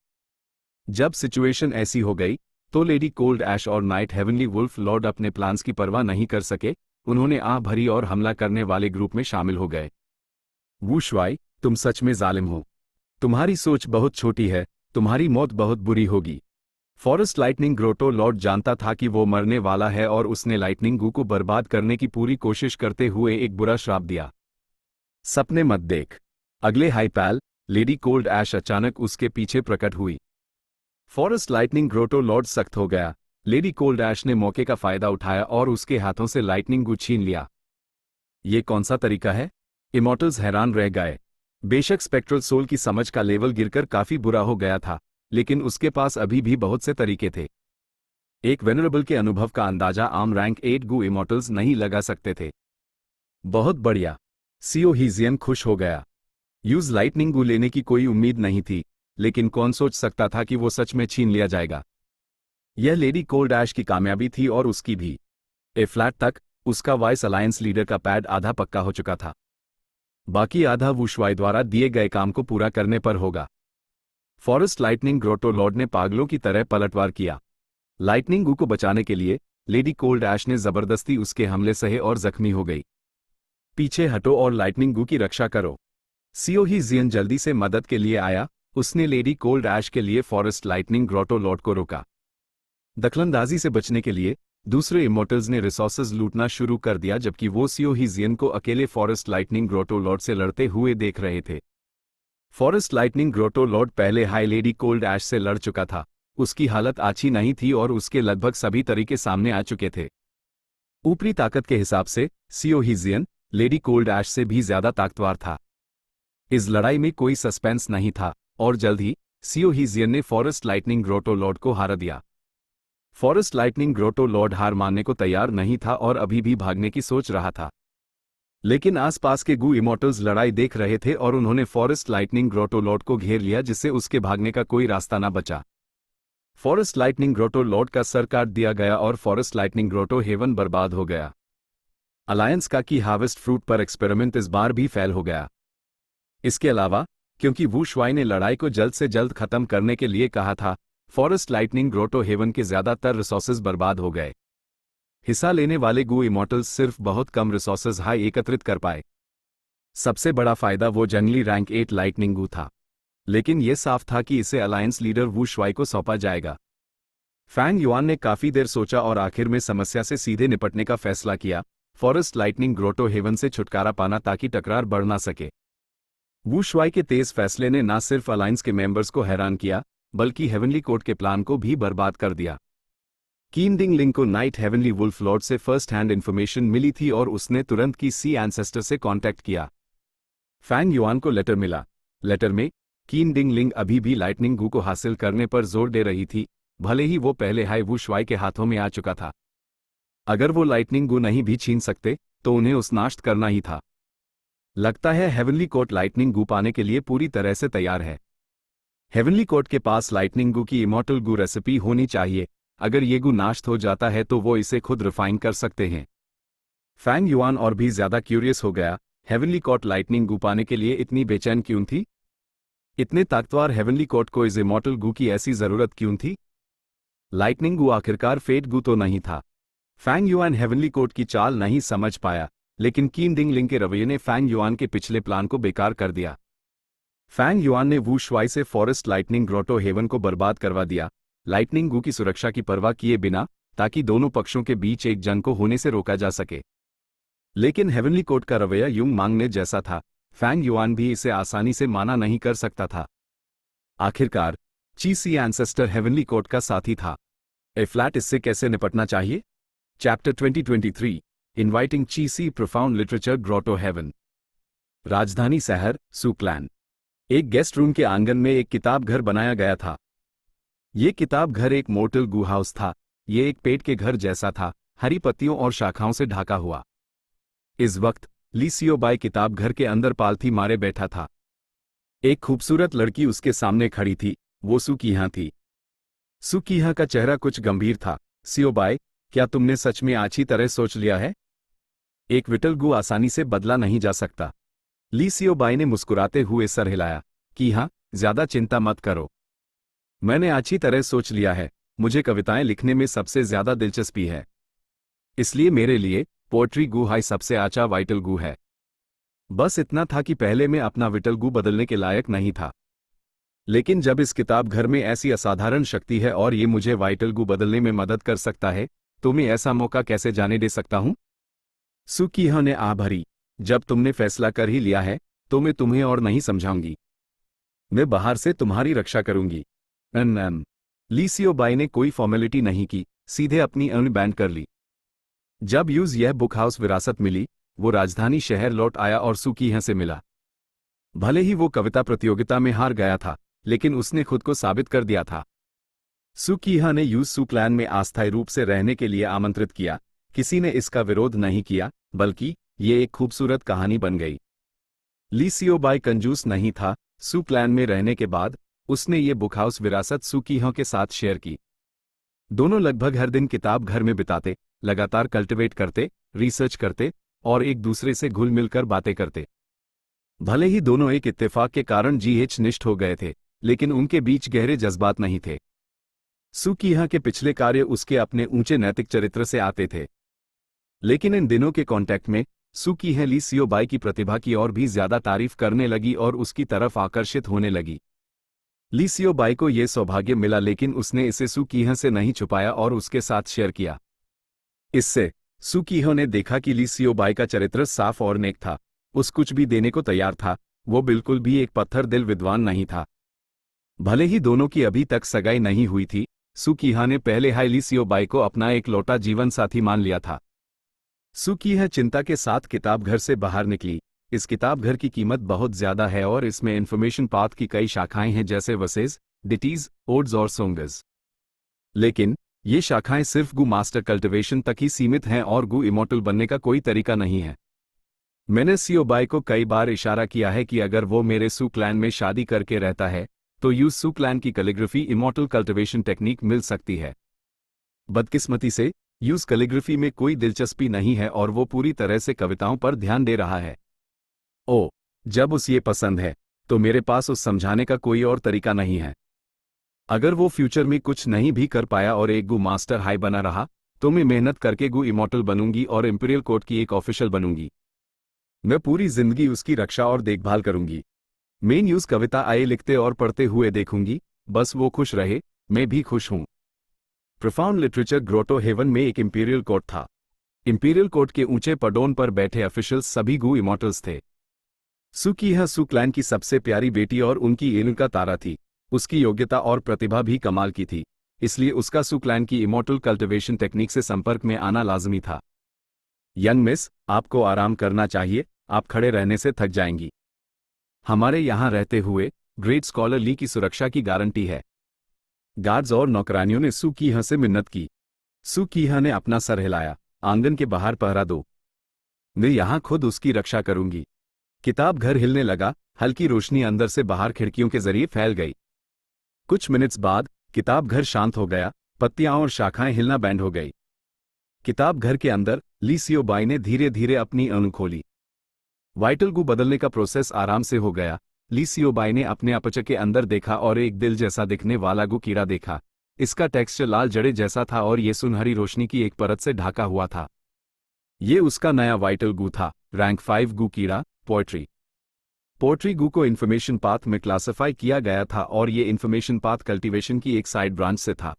A: जब सिचुएशन ऐसी हो गई, तो लेडी कोल्ड ऐश और नाइट हेवनली वुल्फ लॉर्ड अपने प्लान्स की परवाह नहीं कर सके। उन्होंने आह भरी और हमला करने वाले ग्रुप में शामिल हो गए। वू शुआई, तुम सच में जालिम हो। तुम्हारी सोच बहुत छोटी है, तुम्हारी मौत बहुत बुरी होगी। फॉरेस्ट लाइटनिंग ग्रोटो लॉर्ड जानता था कि वो मरने वाला है और उसने लाइटनिंग गू को बर्बाद करने की पूरी कोशिश करते हुए एक बुरा श्राप दिया। सपने मत देख। अगले हाईपैल, लेडी कोल्ड ऐश अचानक उसके पीछे प्रकट हुई। फॉरेस्ट लाइटनिंग ग्रोटो लॉर्ड सख्त हो गया। लेडी कोल्ड ऐश ने मौके का फायदा उठाया और उसके हाथों से लाइटनिंग गू छीन लिया। ये कौन सा तरीका है? इमॉर्टल्स हैरान रह गए। बेशक स्पेक्ट्रल सोल की समझ का लेवल गिरकर काफी बुरा हो गया था, लेकिन उसके पास अभी भी बहुत से तरीके थे। एक वेनरेबल के अनुभव का अंदाजा आम रैंक 8 गू इमॉर्टल्स नहीं लगा सकते थे। बहुत बढ़िया। सियो ही जियन खुश हो गया। यूज लाइटनिंग गू लेने की कोई उम्मीद नहीं थी, लेकिन कौन सोच सकता था कि वो सच में छीन लिया जाएगा। यह लेडी कोल्ड ऐश की कामयाबी थी और उसकी भी। ए फ्लैट तक उसका वाइस अलायंस लीडर का पैड आधा पक्का हो चुका था। बाकी आधा वू शुआई द्वारा दिए गए काम को पूरा करने पर होगा। फॉरेस्ट लाइटनिंग ग्रोटो लॉर्ड ने पागलों की तरह पलटवार किया। लाइटनिंग गू को बचाने के लिए लेडी कोल्ड ऐश ने जबरदस्ती उसके हमले सहे और जख्मी हो गई। पीछे हटो और लाइटनिंग गू की रक्षा करो। सियो ही जियन जल्दी से मदद के लिए आया। उसने लेडी कोल्ड ऐश के लिए फॉरेस्ट लाइटनिंग ग्रोटो लॉर्ड को रोका। दखलंदाजी से बचने के लिए दूसरे इमॉर्टल्स ने रिसोर्सेज लूटना शुरू कर दिया, जबकि वो सियो ही जियन को अकेले फॉरेस्ट लाइटनिंग ग्रोटो लॉर्ड से लड़ते हुए देख रहे थे। फॉरेस्ट लाइटनिंग ग्रोटो लॉर्ड पहले हाई लेडी कोल्ड ऐश से लड़ चुका था। उसकी हालत अच्छी नहीं थी और उसके लगभग सभी तरीके सामने आ चुके थे। ऊपरी ताकत के हिसाब से सियो ही जियन लेडी कोल्ड ऐश से भी ज्यादा ताकतवर था। इस लड़ाई में कोई सस्पेंस नहीं था और जल्द ही सियो ही जियन ने फॉरेस्ट लाइटनिंग ग्रोटो लॉर्ड को हरा दिया। फॉरेस्ट लाइटनिंग ग्रोटो लॉर्ड हार मानने को तैयार नहीं था और अभी भी भागने की सोच रहा था। लेकिन आसपास के गू इमॉर्टल्स लड़ाई देख रहे थे और उन्होंने फॉरेस्ट लाइटनिंग ग्रोटो लॉर्ड को घेर लिया, जिससे उसके भागने का कोई रास्ता न बचा। फॉरेस्ट लाइटनिंग ग्रोटो लॉर्ड का सर काट दिया गया और फॉरेस्ट लाइटनिंग ग्रोटो हेवन बर्बाद हो गया। अलायंस का की हार्वेस्ट फ्रूट पर एक्सपेरिमेंट इस बार भी फेल हो गया। इसके अलावा, क्योंकि वू शुआई ने लड़ाई को जल्द से जल्द खत्म करने के लिए कहा था, फॉरेस्ट लाइटनिंग ग्रोटो हेवन के ज्यादातर रिसोर्सेज बर्बाद हो गए। हिस्सा लेने वाले गू इमॉर्टल्स सिर्फ बहुत कम रिसोर्सेज हाई एकत्रित कर पाए। सबसे बड़ा फायदा वो जंगली रैंक 8 लाइटनिंग गू था, लेकिन यह साफ था कि इसे अलायंस लीडर वू शुआई को सौंपा जाएगा। फैंग युआन ने काफी देर सोचा और आखिर में समस्या से सीधे निपटने का फैसला किया, फॉरेस्ट लाइटनिंग ग्रोटो हेवन से छुटकारा पाना ताकि टकरार बढ़ ना सके। वू शुआई के तेज फैसले ने न सिर्फ अलायंस के मेंबर्स को हैरान किया, बल्कि हेवनली कोर्ट के प्लान को भी बर्बाद कर दिया। कीन डिंग लिंग को नाइट हेवनली वुल्फ लॉर्ड से फर्स्ट हैंड इन्फॉर्मेशन मिली थी और उसने तुरंत की सी एंसेस्टर से कांटेक्ट किया। फैंग युआन को लेटर मिला। लेटर में कीन डिंग लिंग अभी भी लाइटनिंग गू को हासिल करने पर जोर दे रही थी, भले ही वो पहले हाई वू शुआई के हाथों में आ चुका था। अगर वो लाइटनिंग गू नहीं भी छीन सकते तो उन्हें उस नष्ट करना ही था। लगता है हेवनली कोर्ट लाइटनिंग गू पाने के लिए पूरी तरह से तैयार है। हेवनली कोर्ट के पास लाइटनिंग गू की इमॉर्टल गू रेसिपी होनी चाहिए। अगर ये गू नाश्त हो जाता है तो वो इसे खुद रिफाइन कर सकते हैं। फैंग युआन और भी ज्यादा क्यूरियस हो गया, हेवनली कोर्ट लाइटनिंग गू पाने के लिए इतनी बेचैन क्यों थी? इतने ताकतवर हेवनली कोर्ट को इस इमॉर्टल गू की ऐसी जरूरत क्यों थी? लाइटनिंग गू आखिरकार फेट गू तो नहीं था। फैंग युआन हेवनली कोर्ट की चाल नहीं समझ पाया, लेकिन कीन डिंग लिंग के रवैये ने फैंग युआन के पिछले प्लान को बेकार कर दिया। फैंग युआन ने वू शुआई से फॉरेस्ट लाइटनिंग ग्रोटो हेवन को बर्बाद करवा दिया, लाइटनिंग गू की सुरक्षा की परवाह किए बिना, ताकि दोनों पक्षों के बीच एक जंग को होने से रोका जा सके। लेकिन हेवनली कोर्ट का रवैया यूं मांगने जैसा था, फैंग युआन भी इसे आसानी से माना नहीं कर सकता था। आखिरकार ची सी एंसेस्टर हेवनली कोर्ट का साथी था। ए फ्लैट इससे कैसे निपटना चाहिए? चैप्टर 2023 इनवाइटिंग ची सी प्रोफाउंड लिटरेचर ग्रोटो हेवन। राजधानी शहर सुक्लैन। एक गेस्ट रूम के आंगन में एक किताब घर बनाया गया था। ये किताब घर एक मोर्टल गू हाउस था। ये एक पेट के घर जैसा था, हरी पत्तियों और शाखाओं से ढका हुआ। इस वक्त ली सियोबाई किताब घर के अंदर पालथी मारे बैठा था। एक खूबसूरत लड़की उसके सामने खड़ी थी, वो सू कीहा थी। सू कीहा का चेहरा कुछ गंभीर था। सियोबाई, क्या तुमने सच में अच्छी तरह सोच लिया है? एक विटल गू आसानी से बदला नहीं जा सकता। ली सियोबाई ने मुस्कुराते हुए सर हिलाया। कीहा, ज्यादा चिंता मत करो, मैंने अच्छी तरह सोच लिया है। मुझे कविताएं लिखने में सबसे ज्यादा दिलचस्पी है, इसलिए मेरे लिए पोएट्री गू हाई सबसे अच्छा वाइटल गू है। बस इतना था कि पहले मैं अपना विटल गू बदलने के लायक नहीं था, लेकिन जब इस किताब घर में ऐसी असाधारण शक्ति है और ये मुझे वाइटल गू बदलने में मदद कर सकता है, तो मैं ऐसा मौका कैसे जाने दे सकता हूं? सू कीहा ने आ भरी। जब तुमने फैसला कर ही लिया है तो मैं तुम्हें और नहीं समझाऊंगी। मैं बाहर से तुम्हारी रक्षा करूंगी। ली सियोबाई ने कोई फॉर्मेलिटी नहीं की, सीधे अपनी अर्न बैंड कर ली। जब यूज यह बुक हाउस विरासत मिली, वो राजधानी शहर लौट आया और सू कीहा से मिला। भले ही वो कविता प्रतियोगिता में हार गया था, लेकिन उसने खुद को साबित कर दिया था। सू कीहा ने यूज सुक्लैन में अस्थायी रूप से रहने के लिए आमंत्रित किया। किसी ने इसका विरोध नहीं किया, बल्कि ये एक खूबसूरत कहानी बन गई। ली सियोबाई कंजूस नहीं था। सुक्लैन में रहने के बाद उसने ये बुक हाउस विरासत सू कीहा के साथ शेयर की। दोनों लगभग हर दिन किताब घर में बिताते, लगातार कल्टिवेट करते, रिसर्च करते और एक दूसरे से घुल मिलकर बातें करते। भले ही दोनों एक इत्तेफाक के कारण जीएच निष्ठ हो गए थे, लेकिन उनके बीच गहरे जज्बात नहीं थे। सू कीहा के पिछले कार्य उसके अपने ऊंचे नैतिक चरित्र से आते थे, लेकिन इन दिनों के कांटेक्ट में सू कीहा ली सियोबाई की प्रतिभा की और भी ज्यादा तारीफ करने लगी और उसकी तरफ आकर्षित होने लगी। ली सियोबाई को यह सौभाग्य मिला, लेकिन उसने इसे सू कीहा से नहीं छुपाया और उसके साथ शेयर किया। इससे सू कीहा ने देखा कि ली सियोबाई का चरित्र साफ और नेक था। उस कुछ भी देने को तैयार था। वो बिल्कुल भी एक पत्थर दिल विद्वान नहीं था। भले ही दोनों की अभी तक सगाई नहीं हुई थी, सू कीहा ने पहले हाई ली सियोबाई को अपना एक लौटा जीवन साथी मान लिया था। सू कीहा चिंता के साथ किताब घर से बाहर निकली। इस किताब घर की कीमत बहुत ज्यादा है और इसमें इन्फॉर्मेशन पाथ की कई शाखाएं हैं, जैसे वर्सेस, डिटीज, ओड्स और सोंगस। लेकिन ये शाखाएं सिर्फ गू मास्टर कल्टिवेशन तक ही सीमित हैं और गू इमॉर्टल बनने का कोई तरीका नहीं है। मैंने सियोबाई को कई बार इशारा किया है कि अगर वो मेरे सुक्लैन में शादी करके रहता है तो यूज सुक्लैन की कैलीग्राफी इमॉर्टल कल्टिवेशन टेक्निक मिल सकती है। बदकिस्मती से यूज कैलीग्राफी में कोई दिलचस्पी नहीं है और वो पूरी तरह से कविताओं पर ध्यान दे रहा है। ओ, जब उस ये पसंद है तो मेरे पास उस समझाने का कोई और तरीका नहीं है। अगर वो फ्यूचर में कुछ नहीं भी कर पाया और एक गू मास्टर हाई बना रहा तो मैं मेहनत करके गू इमॉर्टल बनूंगी और इंपीरियल कोर्ट की एक ऑफिशियल बनूंगी। मैं पूरी जिंदगी उसकी रक्षा और देखभाल करूंगी। मैं न्यूज कविता आए लिखते और पढ़ते हुए देखूंगी, बस वो खुश रहे, मैं भी खुश हूं। प्रोफाउंड लिटरेचर ग्रोटो हेवन में एक इंपीरियल कोर्ट था। इंपीरियल कोर्ट के ऊंचे पदों पर बैठे ऑफिशियल्स सभी गू इमॉर्टल्स थे। सु की यह सु क्लैन की सबसे प्यारी बेटी और उनकी एन का तारा थी। उसकी योग्यता और प्रतिभा भी कमाल की थी, इसलिए उसका सु क्लैन की इमॉर्टल कल्टिवेशन टेक्निक से संपर्क में आना लाजमी था। यंग मिस, आपको आराम करना चाहिए, आप खड़े रहने से थक जाएंगी। हमारे यहां रहते हुए ग्रेट स्कॉलर ली की सुरक्षा की गारंटी है। गार्ड्स और नौकरानियों ने सु की से मिन्नत की। सु की ने अपना सर हिलाया, आंगन के बाहर पहरा दो, मैं यहां खुद उसकी रक्षा करूंगी। किताब घर हिलने लगा, हल्की रोशनी अंदर से बाहर खिड़कियों के जरिए फैल गई। कुछ मिनट्स बाद किताब घर शांत हो गया, पत्तियां और शाखाएं हिलना बैंड हो गई। किताब घर के अंदर ली सियोबाई ने धीरे धीरे अपनी आंख खोली। वाइटल गू बदलने का प्रोसेस आराम से हो गया। ली सियोबाई ने अपने अपच के अंदर देखा और एक दिल जैसा दिखने वाला गू कीड़ा देखा। इसका टेक्सचर लाल जड़े जैसा था और ये सुनहरी रोशनी की एक परत से ढका हुआ था। ये उसका नया वाइटल गू था, रैंक 5 गू कीड़ा, पोएट्री। पोएट्री गू को इन्फॉर्मेशन पाथ में क्लासिफाई किया गया था और ये इन्फॉर्मेशन पाथ कल्टीवेशन की एक साइड ब्रांच से था।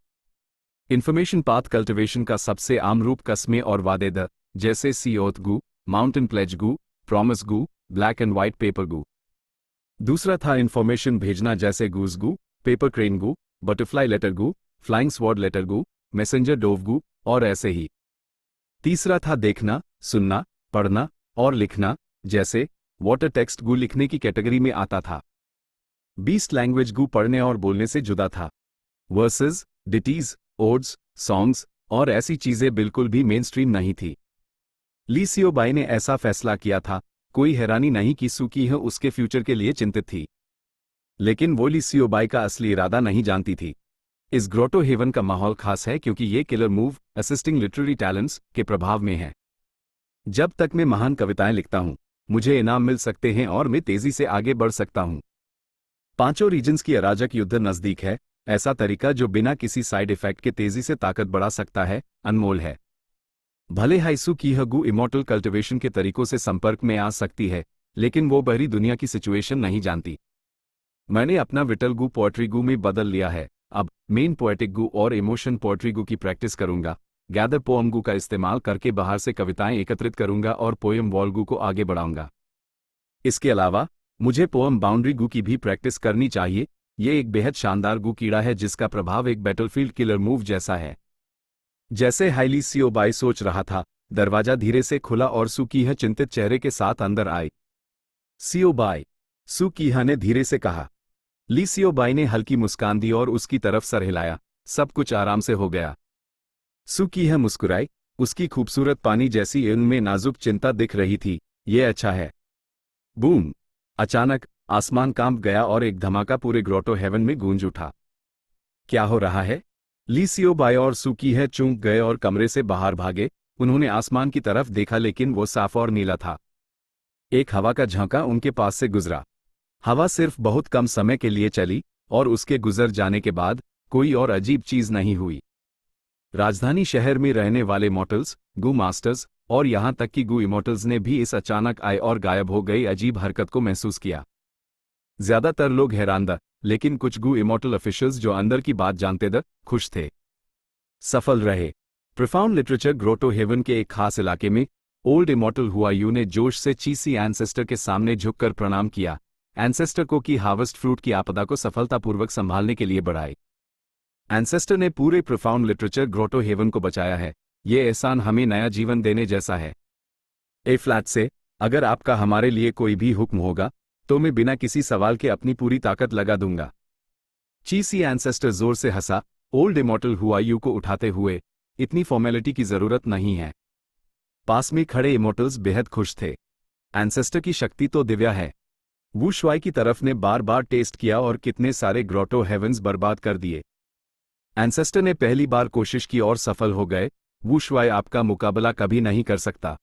A: इन्फॉर्मेशन पाथ कल्टीवेशन का सबसे आम रूप कस्में और वादे द जैसे सी ओथ गू, माउंटेन प्लेज गू, प्रॉमिस गू, ब्लैक एंड व्हाइट पेपर गू। दूसरा था इन्फॉर्मेशन भेजना जैसे गूज गू, पेपर क्रेन गू, बटरफ्लाई लेटर गू, फ्लाइंग स्वॉर्ड लेटर गू, मैसेंजर डोव गू और ऐसे ही। तीसरा था देखना, सुनना, पढ़ना और लिखना जैसे वाटर टेक्स्ट गू लिखने की कैटेगरी में आता था। बीस्ट लैंग्वेज गू पढ़ने और बोलने से जुदा था। वर्सेस, डिटीज, ओड्स, सॉन्ग्स और ऐसी चीजें बिल्कुल भी मेन स्ट्रीम नहीं थी। ली सियोबाई ने ऐसा फैसला किया था। कोई हैरानी नहीं कि सु की उसके फ्यूचर के लिए चिंतित थी, लेकिन वो ली सियोबाई का असली इरादा नहीं जानती थी। इस ग्रोटो हेवन का माहौल खास है क्योंकि ये killer move assisting literary talents के प्रभाव में है। जब तक मैं महान कविताएं लिखता हूं, मुझे इनाम मिल सकते हैं और मैं तेजी से आगे बढ़ सकता हूं। पांचों रीजन्स की अराजक युद्ध नजदीक है। ऐसा तरीका जो बिना किसी साइड इफेक्ट के तेजी से ताकत बढ़ा सकता है, अनमोल है। भले हाइसु की गू इमॉर्टल कल्टिवेशन के तरीकों से संपर्क में आ सकती है, लेकिन वो बहरी दुनिया की सिचुएशन नहीं जानती। मैंने अपना विटल गू पोएट्री गू में बदल लिया है। अब मेन पोएटिक गू और इमोशन पोएट्री गू की प्रैक्टिस करूंगा। गैदर पोएम गू का इस्तेमाल करके बाहर से कविताएं एकत्रित करूंगा और पोएम वॉल गू को आगे बढ़ाऊंगा। इसके अलावा मुझे पोएम बाउंड्री गू की भी प्रैक्टिस करनी चाहिए। ये एक बेहद शानदार गू कीड़ा है जिसका प्रभाव एक बैटलफील्ड किलर मूव जैसा है। जैसे हाईली सियोबाई सोच रहा था, दरवाजा धीरे से खुला और सु की चिंतित चेहरे के साथ अंदर आई। सियोबाई, सु की ने धीरे से कहा। ली सियोबाई ने हल्की मुस्कान दी और उसकी तरफ सर हिलाया। सब कुछ आराम से हो गया। सु की मुस्कुराई, उसकी खूबसूरत पानी जैसी उनमें नाजुक चिंता दिख रही थी। ये अच्छा है। बूम! अचानक आसमान कांप गया और एक धमाका पूरे ग्रोटो हेवन में गूंज उठा। क्या हो रहा है? ली सियोबाई और सु की चौंक गए और कमरे से बाहर भागे। उन्होंने आसमान की तरफ देखा लेकिन वो साफ और नीला था। एक हवा का झोंका उनके पास से गुजरा। हवा सिर्फ बहुत कम समय के लिए चली और उसके गुजर जाने के बाद कोई और अजीब चीज नहीं हुई। राजधानी शहर में रहने वाले मॉर्टल्स, गू मास्टर्स और यहां तक कि गू इमॉर्टल्स ने भी इस अचानक आए और गायब हो गई अजीब हरकत को महसूस किया। ज्यादातर लोग हैरान थे, लेकिन कुछ गू इमॉर्टल ऑफिशियल्स जो अंदर की बात जानते थे, खुश थे। सफल रहे। प्रोफाउंड लिटरेचर ग्रोटो हेवन के एक खास इलाके में ओल्ड इमॉर्टल हुआयू ने जोश से चीसी एंसेस्टर के सामने झुककर प्रणाम किया। एंसेस्टर को की हार्वेस्ट फ्रूट की आपदा को सफलतापूर्वक संभालने के लिए बढ़ाई। एंसेस्टर ने पूरे प्रोफाउंड लिटरेचर ग्रोटो हेवन को बचाया है। ये एहसान हमें नया जीवन देने जैसा है। ए फ्लैट से, अगर आपका हमारे लिए कोई भी हुक्म होगा तो मैं बिना किसी सवाल के अपनी पूरी ताकत लगा दूंगा। चीसी एंसेस्टर जोर से हंसा। ओल्ड इमॉर्टल हुआयू को उठाते हुए, इतनी फॉर्मेलिटी की जरूरत नहीं है। पास में खड़े इमॉर्टल्स बेहद खुश थे। एंसेस्टर की शक्ति तो दिव्या है। वू शुआई की तरफ ने बार बार टेस्ट किया और कितने सारे ग्रोटो हेवन्स बर्बाद कर दिए। एंसेस्टर ने पहली बार कोशिश की और सफल हो गए। वू शुआई आपका मुकाबला कभी नहीं कर सकता।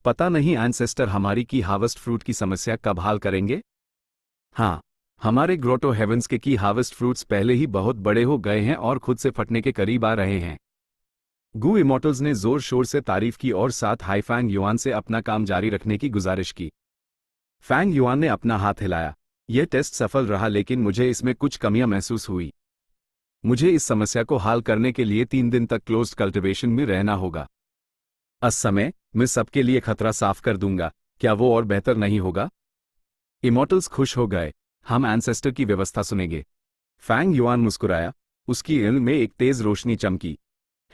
A: पता नहीं एंसेस्टर हमारी की हार्वेस्ट फ्रूट की समस्या कब हल करेंगे। हाँ, हमारे ग्रोटो हेवंस के की हार्वेस्ट फ्रूट्स पहले ही बहुत बड़े हो गए हैं और खुद से फटने के करीब आ रहे हैं। गू इमॉर्टल्स ने जोर शोर से तारीफ की और साथ हाई फैंग युआन से अपना काम जारी रखने की गुजारिश की। फैंग युआन ने अपना हाथ हिलाया। यह टेस्ट सफल रहा, लेकिन मुझे इसमें कुछ कमियां महसूस हुई। मुझे इस समस्या को हल करने के लिए 3 दिन तक क्लोज्ड कल्टीवेशन में रहना होगा। इस समय मैं सबके लिए खतरा साफ कर दूंगा, क्या वो और बेहतर नहीं होगा? इमॉर्टल्स खुश हो गए। हम एंसेस्टर की व्यवस्था सुनेंगे। फैंग युआन मुस्कुराया। उसकी इल्म में एक तेज रोशनी चमकी।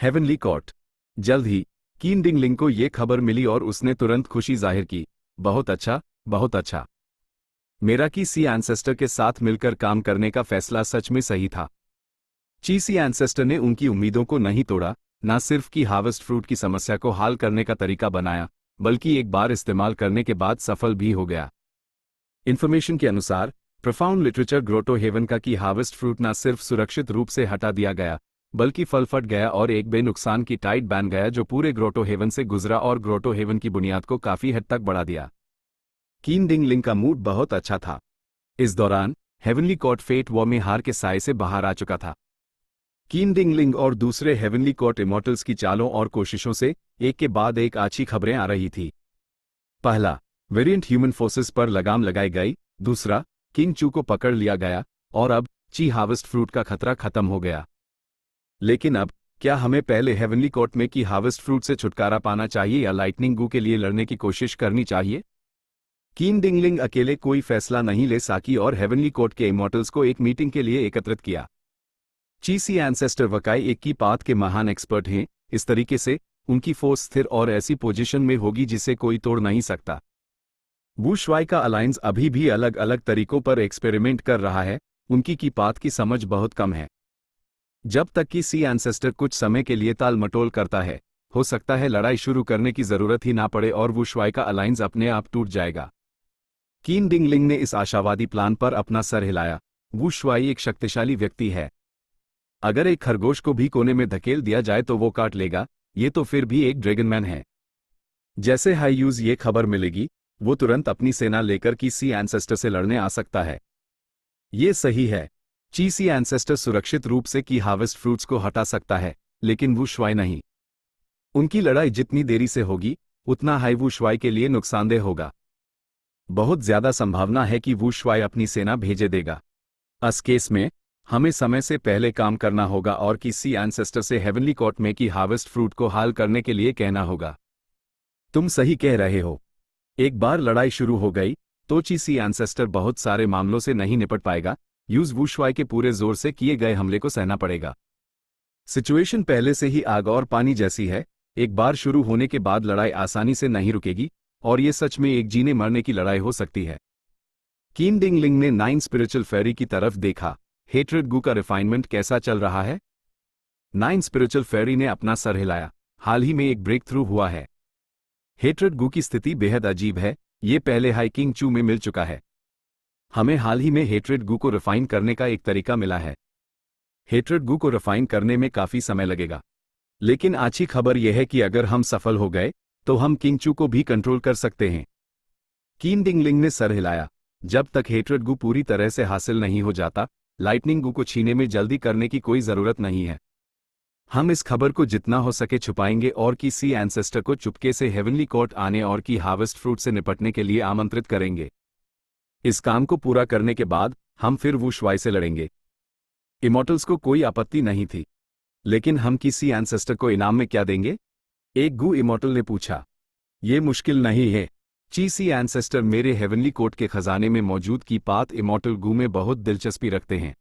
A: Heavenly court. जल्द ही कीन डिंगलिंग को यह खबर मिली और उसने तुरंत खुशी जाहिर की। बहुत अच्छा, बहुत अच्छा। मेरा की सी एंसेस्टर के साथ मिलकर काम करने का फैसला सच में सही था। ची एंसेस्टर ने उनकी उम्मीदों को नहीं तोड़ा, न सिर्फ की हार्वेस्ट फ्रूट की समस्या को हल करने का तरीका बनाया, बल्कि एक बार इस्तेमाल करने के बाद सफल भी हो गया। इन्फॉर्मेशन के अनुसार प्रोफाउंड लिटरेचर ग्रोटो हेवन का की हार्वेस्ट फ्रूट न सिर्फ सुरक्षित रूप से हटा दिया गया, बल्कि फल फट गया और एक बेनुकसान की टाइट बन गया जो पूरे ग्रोटो हेवन से गुजरा और ग्रोटो हेवन की बुनियाद को काफी हद तक बढ़ा दिया। कीन डिंगलिंग का मूड बहुत अच्छा था। इस दौरान हेवनली कॉर्ट फेट वॉर में हार के साए से बाहर आ चुका था। कीन डिंगलिंग और दूसरे हेवनली कॉर्ट इमॉर्टल्स की चालों और कोशिशों से एक के बाद एक अच्छी खबरें आ रही थी। पहला, वेरिएंट ह्यूमन फोर्सेस पर लगाम लगाई गई। दूसरा, किंग चू को पकड़ लिया गया। और अब ची हार्वेस्ट फ्रूट का खतरा खत्म हो गया। लेकिन अब क्या हमें पहले हेवनली कॉर्ट में की हार्वेस्ट फ्रूट से छुटकारा पाना चाहिए या लाइटनिंग गू के लिए लड़ने की कोशिश करनी चाहिए? कीन डिंगलिंग अकेले कोई फैसला नहीं ले सकी और हेवनली कोर्ट के इमॉर्टल्स को एक मीटिंग के लिए एकत्रित किया। चीसी एंसेस्टर वकाई एक की पात के महान एक्सपर्ट हैं। इस तरीके से उनकी फोर्स स्थिर और ऐसी पोजीशन में होगी जिसे कोई तोड़ नहीं सकता। वुशवाई का अलायंस अभी भी अलग अलग तरीकों पर एक्सपेरिमेंट कर रहा है। उनकी की पात की समझ बहुत कम है। जब तक कि सी एंसेस्टर कुछ समय के लिए ताल मटोल करता है, हो सकता है लड़ाई शुरू करने की जरूरत ही ना पड़े और वुशवाई का अलायंस अपने आप टूट जाएगा। कीन डिंगलिंग ने इस आशावादी प्लान पर अपना सर हिलाया। वुशवाई एक शक्तिशाली व्यक्ति है। अगर एक खरगोश को भी कोने में धकेल दिया जाए तो वो काट लेगा, ये तो फिर भी एक ड्रैगनमैन है। जैसे हाईयूज ये खबर मिलेगी, वो तुरंत अपनी सेना लेकर की सी एंसेस्टर से लड़ने आ सकता है। ये सही है। ची सी एंसेस्टर सुरक्षित रूप से की हार्वेस्ट फ्रूट्स को हटा सकता है, लेकिन वुशवाई नहीं। उनकी लड़ाई जितनी देरी से होगी, उतना हाई वुशवाई के लिए नुकसानदेह होगा। बहुत ज्यादा संभावना है कि वुशवाई अपनी सेना भेजे देगा। इस केस में हमें समय से पहले काम करना होगा और किसी एंसेस्टर से हेवनली कॉर्ट में की हार्वेस्ट फ्रूट को हल करने के लिए कहना होगा। तुम सही कह रहे हो। एक बार लड़ाई शुरू हो गई तो चीसी एंसेस्टर बहुत सारे मामलों से नहीं निपट पाएगा। यूज वुशवाई के पूरे जोर से किए गए हमले को सहना पड़ेगा। सिचुएशन पहले से ही आग और पानी जैसी है। एक बार शुरू होने के बाद लड़ाई आसानी से नहीं रुकेगी और ये सच में एक जीने मरने की लड़ाई हो सकती है। कीन डिंगलिंग ने 9 स्पिरिचुअल फेरी की तरफ देखा। हेट्रेड गू का रिफाइनमेंट कैसा चल रहा है? 9 स्पिरिचुअल फेरी ने अपना सर हिलाया। हाल ही में एक ब्रेक थ्रू हुआ है। हेट्रेड गू की स्थिति बेहद अजीब है। ये पहले हाई किंग चू में मिल चुका है। हमें हाल ही में हेट्रेड गू को रिफाइन करने का एक तरीका मिला है। हेट्रेड गू को रिफाइन करने में काफी समय लगेगा, लेकिन अच्छी खबर यह है कि अगर हम सफल हो गए तो हम किंग चू को भी कंट्रोल कर सकते हैं। कीन डिंगलिंग ने सर हिलाया। जब तक हेट्रेड गू पूरी तरह से हासिल नहीं हो जाता, लाइटनिंग गू को छीने में जल्दी करने की कोई जरूरत नहीं है। हम इस खबर को जितना हो सके छुपाएंगे और की सी एंसेस्टर को चुपके से हेवनली कोर्ट आने और की हार्वेस्ट फ्रूट से निपटने के लिए आमंत्रित करेंगे। इस काम को पूरा करने के बाद हम फिर वुशवाई से लड़ेंगे। इमॉर्टल्स को कोई आपत्ति नहीं थी, लेकिन हम किसी एंसेस्टर को इनाम में क्या देंगे? एक गू इमॉर्टल ने पूछा। ये मुश्किल नहीं है। चीसी एंसेस्टर मेरे हेवनली कोर्ट के खजाने में मौजूद की पात इमॉर्टल गू में बहुत दिलचस्पी रखते हैं।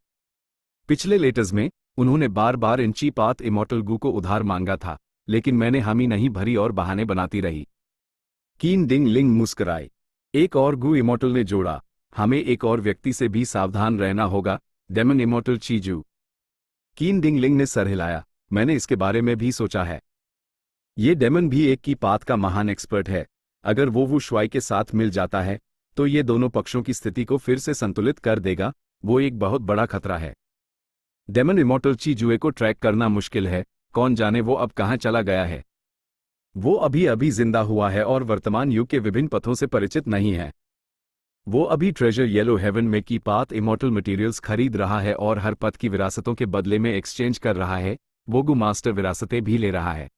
A: पिछले लेटर्स में उन्होंने बार बार इन ची पात इमॉर्टल गू को उधार मांगा था, लेकिन मैंने हामी नहीं भरी और बहाने बनाती रही। कीन डिंगलिंग मुस्कुराए। एक और गू इमॉर्टल ने जोड़ा, हमें एक और व्यक्ति से भी सावधान रहना होगा, डेमन इमॉर्टल चीजू। कीन डिंगलिंग ने सर हिलाया। मैंने इसके बारे में भी सोचा है। ये डेमन भी एक की पात का महान एक्सपर्ट है। अगर वो वुशवाई के साथ मिल जाता है तो ये दोनों पक्षों की स्थिति को फिर से संतुलित कर देगा। वो एक बहुत बड़ा खतरा है। डेमन इमॉर्टल चीजुए को ट्रैक करना मुश्किल है। कौन जाने वो अब कहाँ चला गया है। वो अभी अभी जिंदा हुआ है और वर्तमान युग के विभिन्न पथों से परिचित नहीं है। वो अभी ट्रेजर येलो हेवन में की पाथ इमॉर्टल मटेरियल्स खरीद रहा है और हर पथ की विरासतों के बदले में एक्सचेंज कर रहा है। वो गु मास्टर विरासतें भी ले रहा है।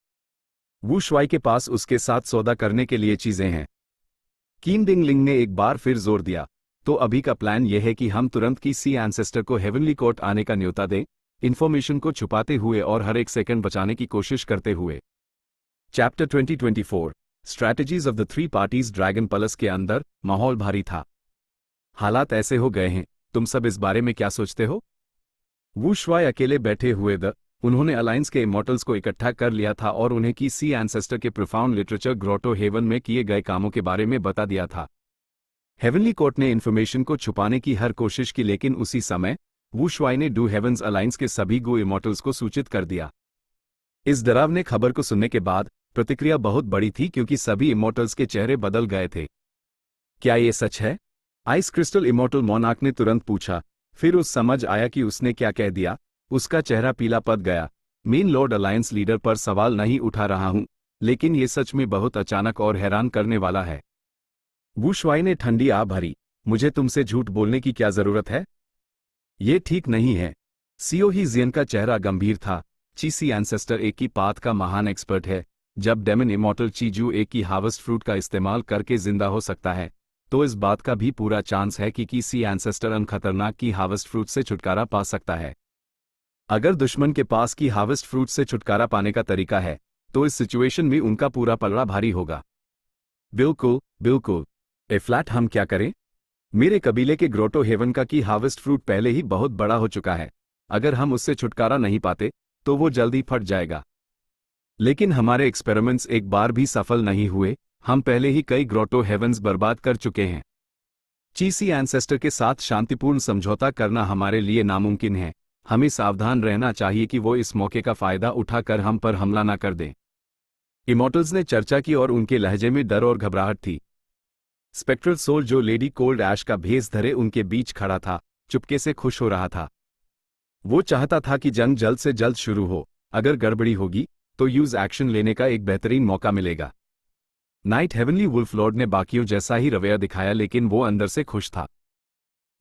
A: वू शुआई के पास उसके साथ सौदा करने के लिए चीजें हैं। कीन डिंग लिंग ने एक बार फिर जोर दिया, तो अभी का प्लान यह है कि हम तुरंत की सी एंसेस्टर को हेवनली कोर्ट आने का न्योता दें, इंफॉर्मेशन को छुपाते हुए और हर एक सेकंड बचाने की कोशिश करते हुए। Chapter 2024 strategies of the three parties. Dragon palace के अंदर माहौल भारी था। हालात ऐसे हो गए हैं, तुम सब इस बारे में क्या सोचते हो? वू शुआई अकेले बैठे हुए उन्होंने अलायंस के इमॉर्टल्स को इकट्ठा कर लिया था और उन्हें की सी एंसेस्टर के प्रोफाउंड लिटरेचर ग्रोटो हेवन में किए गए कामों के बारे में बता दिया था। हेवनली कोर्ट ने इन्फॉर्मेशन को छुपाने की हर कोशिश की, लेकिन उसी समय वू शुआई ने डू हेवंस अलायंस के सभी गो इमॉर्टल्स को सूचित कर दिया। इस डरावने खबर को सुनने के बाद प्रतिक्रिया बहुत बड़ी थी, क्योंकि सभी इमॉर्टल्स के चेहरे बदल गए थे। क्या ये सच है? आइस क्रिस्टल इमॉर्टल मोनार्क ने तुरंत पूछा। फिर उस समझ आया कि उसने क्या कह दिया। उसका चेहरा पीला पड़ गया। मेन लॉर्ड अलायंस लीडर पर सवाल नहीं उठा रहा हूं, लेकिन ये सच में बहुत अचानक और हैरान करने वाला है। वू शुआई ने ठंडी आह भरी। मुझे तुमसे झूठ बोलने की क्या जरूरत है? ये ठीक नहीं है। सियो ही जियन का चेहरा गंभीर था। ची सी एंसेस्टर एक की पाथ का महान एक्सपर्ट है। जब डेमन इमॉर्टल चीजू एक की हार्वेस्ट फ्रूट का इस्तेमाल करके जिंदा हो सकता है, तो इस बात का भी पूरा चांस है कि सी एंसेस्टर अन खतरनाक की हार्वेस्ट फ्रूट से छुटकारा पा सकता है। अगर दुश्मन के पास की हार्वेस्ट फ्रूट से छुटकारा पाने का तरीका है, तो इस सिचुएशन में उनका पूरा पलड़ा भारी होगा। बिल्कुल बिल्कुल। ए फ्लैट, हम क्या करें? मेरे कबीले के ग्रोटो हेवन का की हार्वेस्ट फ्रूट पहले ही बहुत बड़ा हो चुका है। अगर हम उससे छुटकारा नहीं पाते तो वो जल्दी फट जाएगा। लेकिन हमारे एक्सपेरिमेंट्स एक बार भी सफल नहीं हुए। हम पहले ही कई ग्रोटो हेवंस बर्बाद कर चुके हैं। ची सी एंसेस्टर के साथ शांतिपूर्ण समझौता करना हमारे लिए नामुमकिन है। हमें सावधान रहना चाहिए कि वो इस मौके का फायदा उठाकर हम पर हमला ना कर दें। इमॉर्टल्स ने चर्चा की और उनके लहजे में डर और घबराहट थी। स्पेक्ट्रल सोल, जो लेडी कोल्ड ऐश का भेस धरे उनके बीच खड़ा था, चुपके से खुश हो रहा था। वो चाहता था कि जंग जल्द से जल्द शुरू हो। अगर गड़बड़ी होगी तो यूज एक्शन लेने का एक बेहतरीन मौका मिलेगा। नाइट हेवनली वुल्फ लॉर्ड ने बाकियों जैसा ही रवैया दिखाया, लेकिन वो अंदर से खुश था।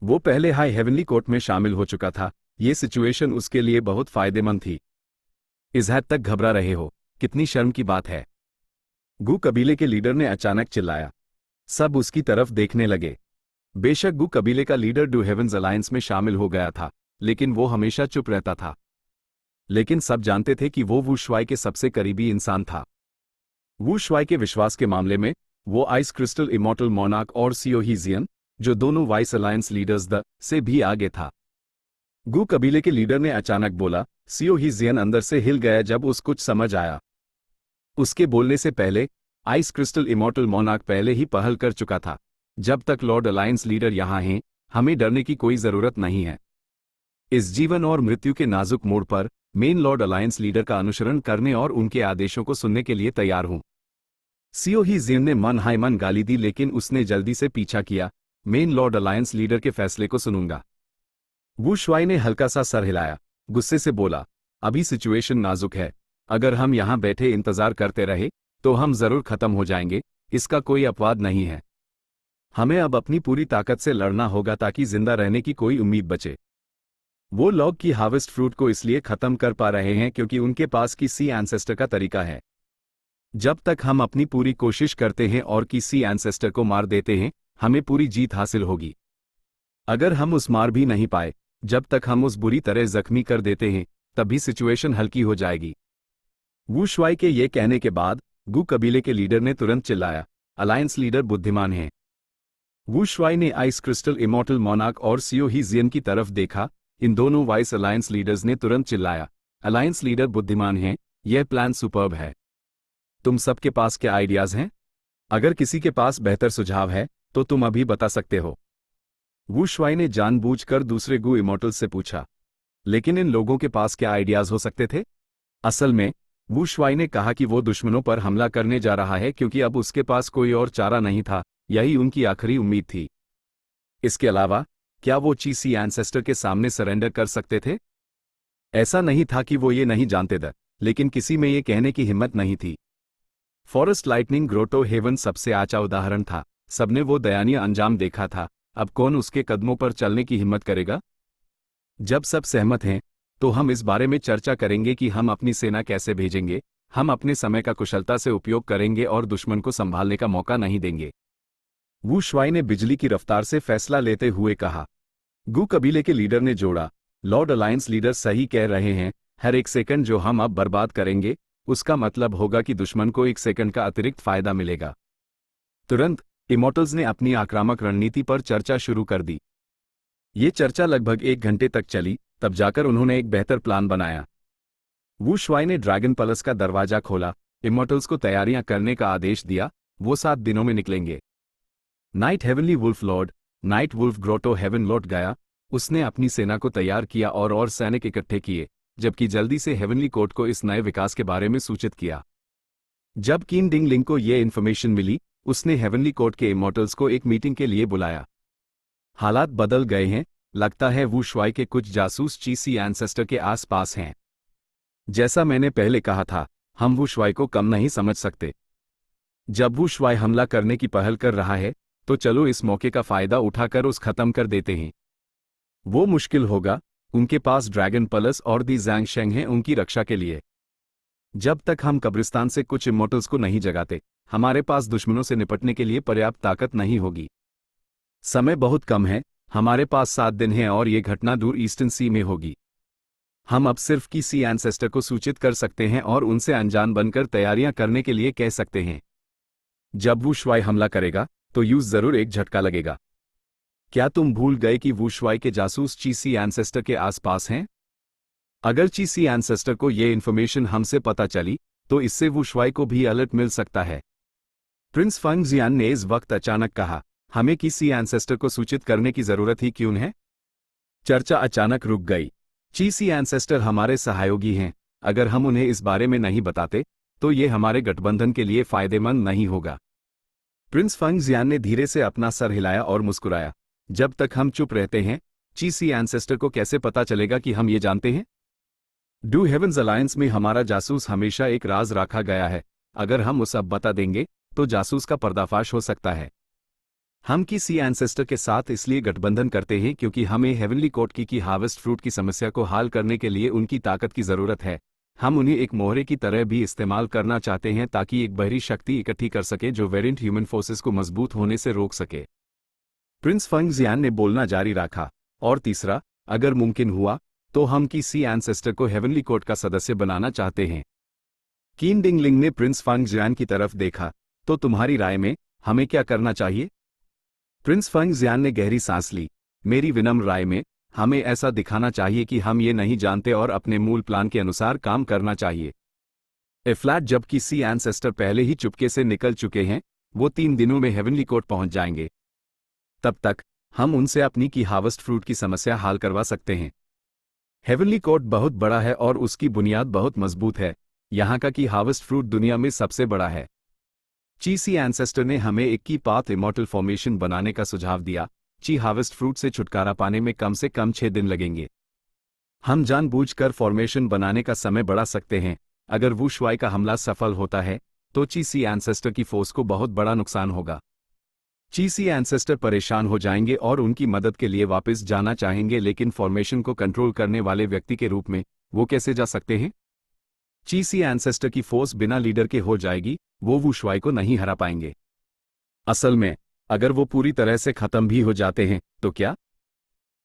A: वो पहले हाई हेवनली कोर्ट में शामिल हो चुका था। ये सिचुएशन उसके लिए बहुत फायदेमंद थी। इस हद तक घबरा रहे हो? कितनी शर्म की बात है। गु कबीले के लीडर ने अचानक चिल्लाया। सब उसकी तरफ देखने लगे। बेशक गु कबीले का लीडर डू हेवंस अलायंस में शामिल हो गया था, लेकिन वो हमेशा चुप रहता था। लेकिन सब जानते थे कि वो वू शुआई के सबसे करीबी इंसान था। वू शुआई के विश्वास के मामले में वो आइस क्रिस्टल इमॉर्टल मोनार्क और सियो ही जियन, जो दोनों वाइस अलायंस लीडर्स से भी आगे था। गु कबीले के लीडर ने अचानक बोला। सियो ही जियन अंदर से हिल गया जब उस कुछ समझ आया। उसके बोलने से पहले आइस क्रिस्टल इमॉर्टल मोनार्क पहले ही पहल कर चुका था। जब तक लॉर्ड अलायंस लीडर यहां हैं, हमें डरने की कोई जरूरत नहीं है। इस जीवन और मृत्यु के नाजुक मोड़ पर मेन लॉर्ड अलायंस लीडर का अनुसरण करने और उनके आदेशों को सुनने के लिए तैयार हूं। सियो ही जियन ने मन हाय मन गाली दी, लेकिन उसने जल्दी से पीछा किया। मेन लॉर्ड अलायंस लीडर के फैसले को सुनूंगा। वू शुआई ने हल्का सा सर हिलाया, गुस्से से बोला। अभी सिचुएशन नाजुक है। अगर हम यहां बैठे इंतजार करते रहे तो हम जरूर खत्म हो जाएंगे। इसका कोई अपवाद नहीं है। हमें अब अपनी पूरी ताकत से लड़ना होगा ताकि जिंदा रहने की कोई उम्मीद बचे। वो लॉग की हार्वेस्ट फ्रूट को इसलिए खत्म कर पा रहे हैं क्योंकि उनके पास की सी एंसेस्टर का तरीका है। जब तक हम अपनी पूरी कोशिश करते हैं और की सी एंसेस्टर को मार देते हैं, हमें पूरी जीत हासिल होगी। अगर हम उस मार भी नहीं पाए, जब तक हम उस बुरी तरह जख्मी कर देते हैं, तभी सिचुएशन हल्की हो जाएगी। वू शुआई के ये कहने के बाद गु कबीले के लीडर ने तुरंत चिल्लाया, अलायंस लीडर बुद्धिमान है। वू शुआई ने आइस क्रिस्टल इमॉर्टल मोनार्क और सियो ही जियन की तरफ देखा। इन दोनों वाइस अलायंस लीडर्स ने तुरंत चिल्लाया, अलायंस लीडर बुद्धिमान हैं, यह प्लान सुपर्ब है। तुम सबके पास क्या आइडियाज हैं? अगर किसी के पास बेहतर सुझाव है तो तुम अभी बता सकते हो। वू शुआई ने जानबूझकर दूसरे गु इमॉर्टल्स से पूछा। लेकिन इन लोगों के पास क्या आइडियाज हो सकते थे? असल में वू शुआई ने कहा कि वो दुश्मनों पर हमला करने जा रहा है क्योंकि अब उसके पास कोई और चारा नहीं था। यही उनकी आखिरी उम्मीद थी। इसके अलावा क्या वो ची सी एंसेस्टर के सामने सरेंडर कर सकते थे? ऐसा नहीं था कि वो ये नहीं जानते थे, लेकिन किसी में ये कहने की हिम्मत नहीं थी। फॉरेस्ट लाइटनिंग ग्रोटो हेवन सबसे आचा उदाहरण था। सबने वो दयनीय अंजाम देखा था। अब कौन उसके कदमों पर चलने की हिम्मत करेगा? जब सब सहमत हैं, तो हम इस बारे में चर्चा करेंगे कि हम अपनी सेना कैसे भेजेंगे। हम अपने समय का कुशलता से उपयोग करेंगे और दुश्मन को संभालने का मौका नहीं देंगे। वू शुआई ने बिजली की रफ्तार से फैसला लेते हुए कहा। गू कबीले के लीडर ने जोड़ा, लॉर्ड अलायंस लीडर सही कह रहे हैं। हर एक सेकंड जो हम अब बर्बाद करेंगे, उसका मतलब होगा कि दुश्मन को 1 सेकंड का अतिरिक्त फायदा मिलेगा। तुरंत इमॉर्टल्स ने अपनी आक्रामक रणनीति पर चर्चा शुरू कर दी। ये चर्चा लगभग 1 घंटे तक चली, तब जाकर उन्होंने एक बेहतर प्लान बनाया। वू शुआई ने ड्रैगन पैलेस का दरवाजा खोला, इमॉर्टल्स को तैयारियां करने का आदेश दिया। वो 7 दिनों में निकलेंगे। Night heavenly wolf lord, night wolf grotto heaven लौट गया। उसने अपनी सेना को तैयार किया और सैनिक इकट्ठे किए, जबकि जल्दी से हेवनली कोर्ट को इस नए विकास के बारे में सूचित किया। जब कीन डिंग लिंग को यह इन्फॉर्मेशन मिली, उसने हेवनली कोर्ट के इमॉर्टल्स को एक मीटिंग के लिए बुलाया। हालात बदल गए हैं। लगता है वू शुआई के कुछ जासूस चीसी एंसेस्टर के आसपास हैं। जैसा मैंने पहले कहा था, हम वू शुआई को कम नहीं समझ सकते। जब वू शुआई हमला करने की पहल कर रहा है, तो चलो इस मौके का फायदा उठाकर उस खत्म कर देते हैं। वो मुश्किल होगा। उनके पास ड्रैगन पैलेस और दी ज़ैंग शेंग हैं उनकी रक्षा के लिए। जब तक हम कब्रिस्तान से कुछ इमॉर्टल्स को नहीं जगाते, हमारे पास दुश्मनों से निपटने के लिए पर्याप्त ताकत नहीं होगी। समय बहुत कम है। हमारे पास 7 दिन हैं और ये घटना दूर ईस्टर्न सी में होगी। हम अब सिर्फ किसी एंसेस्टर को सूचित कर सकते हैं और उनसे अनजान बनकर तैयारियां करने के लिए कह सकते हैं। जब वू शुआई हमला करेगा, तो यूज जरूर एक झटका लगेगा। क्या तुम भूल गए कि वू शुआई के जासूस चीसी एंसेस्टर के आसपास हैं? अगर चीसी एंसेस्टर को यह इन्फॉर्मेशन हमसे पता चली, तो इससे वू शुआई को भी अलर्ट मिल सकता है। प्रिंस फंग जियान ने इस वक्त अचानक कहा, हमें किसी एंसेस्टर को सूचित करने की जरूरत ही क्यों है? चर्चा अचानक रुक गई। चीसी एंसेस्टर हमारे सहयोगी हैं। अगर हम उन्हें इस बारे में नहीं बताते, तो ये हमारे गठबंधन के लिए फायदेमंद नहीं होगा। प्रिंस फंग जियान ने धीरे से अपना सर हिलाया और मुस्कुराया। जब तक हम चुप रहते हैं, चीसी एंसेस्टर को कैसे पता चलेगा कि हम ये जानते हैं? डू हेवंस अलायंस में हमारा जासूस हमेशा एक राज रखा गया है। अगर हम उसे अब बता देंगे, तो जासूस का पर्दाफाश हो सकता है। हम किसी एंसेस्टर के साथ इसलिए गठबंधन करते हैं क्योंकि हमें हेवनली कोर्ट की हार्वेस्ट फ्रूट की समस्या को हल करने के लिए उनकी ताकत की जरूरत है। हम उन्हें एक मोहरे की तरह भी इस्तेमाल करना चाहते हैं ताकि एक बहरी शक्ति इकट्ठी कर सके जो वेरिएंट ह्यूमन फोर्सेस को मजबूत होने से रोक सके। प्रिंस फंग जियान ने बोलना जारी रखा। और तीसरा, अगर मुमकिन हुआ, तो हम किसी एंसेस्टर को हेवनली कोर्ट का सदस्य बनाना चाहते हैं। कीन डिंग लिंग ने प्रिंस फंग जियान की तरफ देखा। तो तुम्हारी राय में हमें क्या करना चाहिए? प्रिंस फंग जियान ने गहरी सांस ली। मेरी विनम्र राय में, हमें ऐसा दिखाना चाहिए कि हम ये नहीं जानते और अपने मूल प्लान के अनुसार काम करना चाहिए। फ्लैट जब किसी एंसेस्टर पहले ही चुपके से निकल चुके हैं, वो 3 दिनों में हेवनली कोर्ट पहुंच जाएंगे। तब तक हम उनसे अपनी की हार्वेस्ट फ्रूट की समस्या हल करवा सकते हैं। हेवनली कोर्ट बहुत बड़ा है और उसकी बुनियाद बहुत मजबूत है। यहाँ का की हार्वेस्ट फ्रूट दुनिया में सबसे बड़ा है। चीसी एंसेस्टर ने हमें एक की पाथ इमॉर्टल फॉर्मेशन बनाने का सुझाव दिया। ची हार्वेस्ट फ्रूट से छुटकारा पाने में कम से कम 6 दिन लगेंगे। हम जानबूझकर फॉर्मेशन बनाने का समय बढ़ा सकते हैं। अगर वू शुआई का हमला सफल होता है, तो चीसी एंसेस्टर की फोर्स को बहुत बड़ा नुकसान होगा। चीसी एंसेस्टर परेशान हो जाएंगे और उनकी मदद के लिए वापस जाना चाहेंगे, लेकिन फॉर्मेशन को कंट्रोल करने वाले व्यक्ति के रूप में वो कैसे जा सकते हैं? चीसी एंसेस्टर की फोर्स बिना लीडर के हो जाएगी। वो वू शुआई को नहीं हरा पाएंगे। असल में, अगर वो पूरी तरह से खत्म भी हो जाते हैं, तो क्या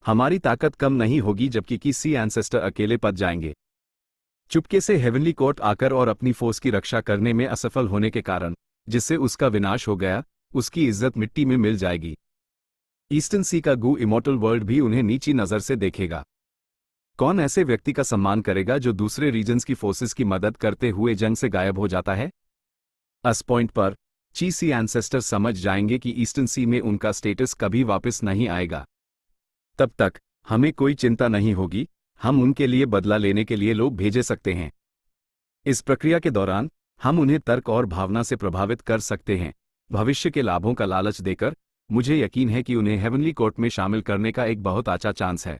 A: हमारी ताकत कम नहीं होगी जबकि किसी एंसेस्टर अकेले पद जाएंगे? चुपके से हेवनली कोर्ट आकर और अपनी फोर्स की रक्षा करने में असफल होने के कारण, जिससे उसका विनाश हो गया, उसकी इज्जत मिट्टी में मिल जाएगी। ईस्टर्न सी का गू इमॉर्टल वर्ल्ड भी उन्हें नीची नजर से देखेगा। कौन ऐसे व्यक्ति का सम्मान करेगा जो दूसरे रीजन्स की फोर्सेस की मदद करते हुए जंग से गायब हो जाता है? इस पॉइंट पर चीसी एंसेस्टर समझ जाएंगे कि ईस्टर्न सी में उनका स्टेटस कभी वापस नहीं आएगा। तब तक हमें कोई चिंता नहीं होगी। हम उनके लिए बदला लेने के लिए लोग भेजे सकते हैं। इस प्रक्रिया के दौरान हम उन्हें तर्क और भावना से प्रभावित कर सकते हैं, भविष्य के लाभों का लालच देकर। मुझे यकीन है कि उन्हें हेवनली कोर्ट में शामिल करने का एक बहुत अच्छा चांस है।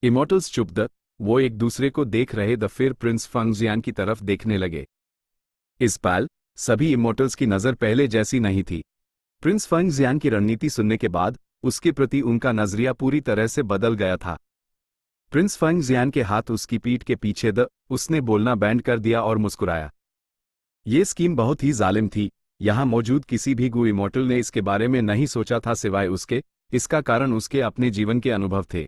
A: इमॉर्टल्स चुप वो एक दूसरे को देख रहे फिर प्रिंस फंग जियान की तरफ देखने लगे। इस पल सभी इमोर्टल्स की नज़र पहले जैसी नहीं थी। प्रिंस फंगजियान की रणनीति सुनने के बाद उसके प्रति उनका नजरिया पूरी तरह से बदल गया था। प्रिंस फंगजियान के हाथ उसकी पीठ के पीछे उसने बोलना बैंड कर दिया और मुस्कुराया। ये स्कीम बहुत ही जालिम थी। यहाँ मौजूद किसी भी गु इमोर्टल ने इसके बारे में नहीं सोचा था सिवाय उसके। इसका कारण उसके अपने जीवन के अनुभव थे।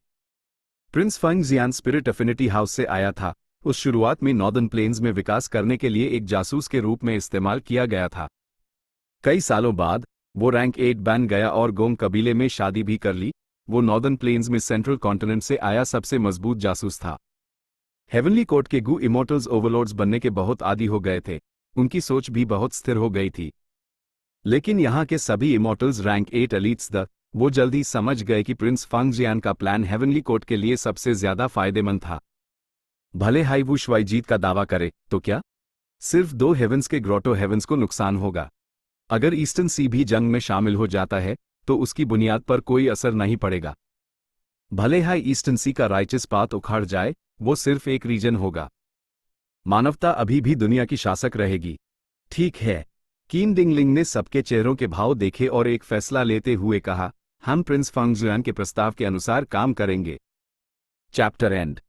A: प्रिंस फंगजियान स्पिरिट एफिनिटी हाउस से आया था। उस शुरुआत में नॉर्दर्न प्लेन्स में विकास करने के लिए एक जासूस के रूप में इस्तेमाल किया गया था। कई सालों बाद वो रैंक 8 बन गया और गोंग कबीले में शादी भी कर ली। वो नॉर्दर्न प्लेन्स में सेंट्रल कॉन्टिनेंट से आया सबसे मजबूत जासूस था। हेवनली कोर्ट के गु इमोर्टल्स ओवरलॉर्ड्स बनने के बहुत आदी हो गए थे। उनकी सोच भी बहुत स्थिर हो गई थी। लेकिन यहाँ के सभी इमोर्टल्स रैंक 8 एलीट्स वो जल्दी समझ गए कि प्रिंस फंगजियान का प्लान हेवनली कोर्ट के लिए सबसे ज्यादा फायदेमंद था। भले हाई वू शुआई जीत का दावा करे तो क्या, सिर्फ 2 हेवंस के ग्रोटो हेवंस को नुकसान होगा। अगर ईस्टर्न सी भी जंग में शामिल हो जाता है तो उसकी बुनियाद पर कोई असर नहीं पड़ेगा। भले हाई ईस्टर्न सी का राइचस पाथ उखाड़ जाए, वो सिर्फ एक रीजन होगा। मानवता अभी भी दुनिया की शासक रहेगी। ठीक है। कीन डिंगलिंग ने सबके चेहरों के भाव देखे और एक फैसला लेते हुए कहा, हम प्रिंस फंगजियान के प्रस्ताव के अनुसार काम करेंगे। Chapter and.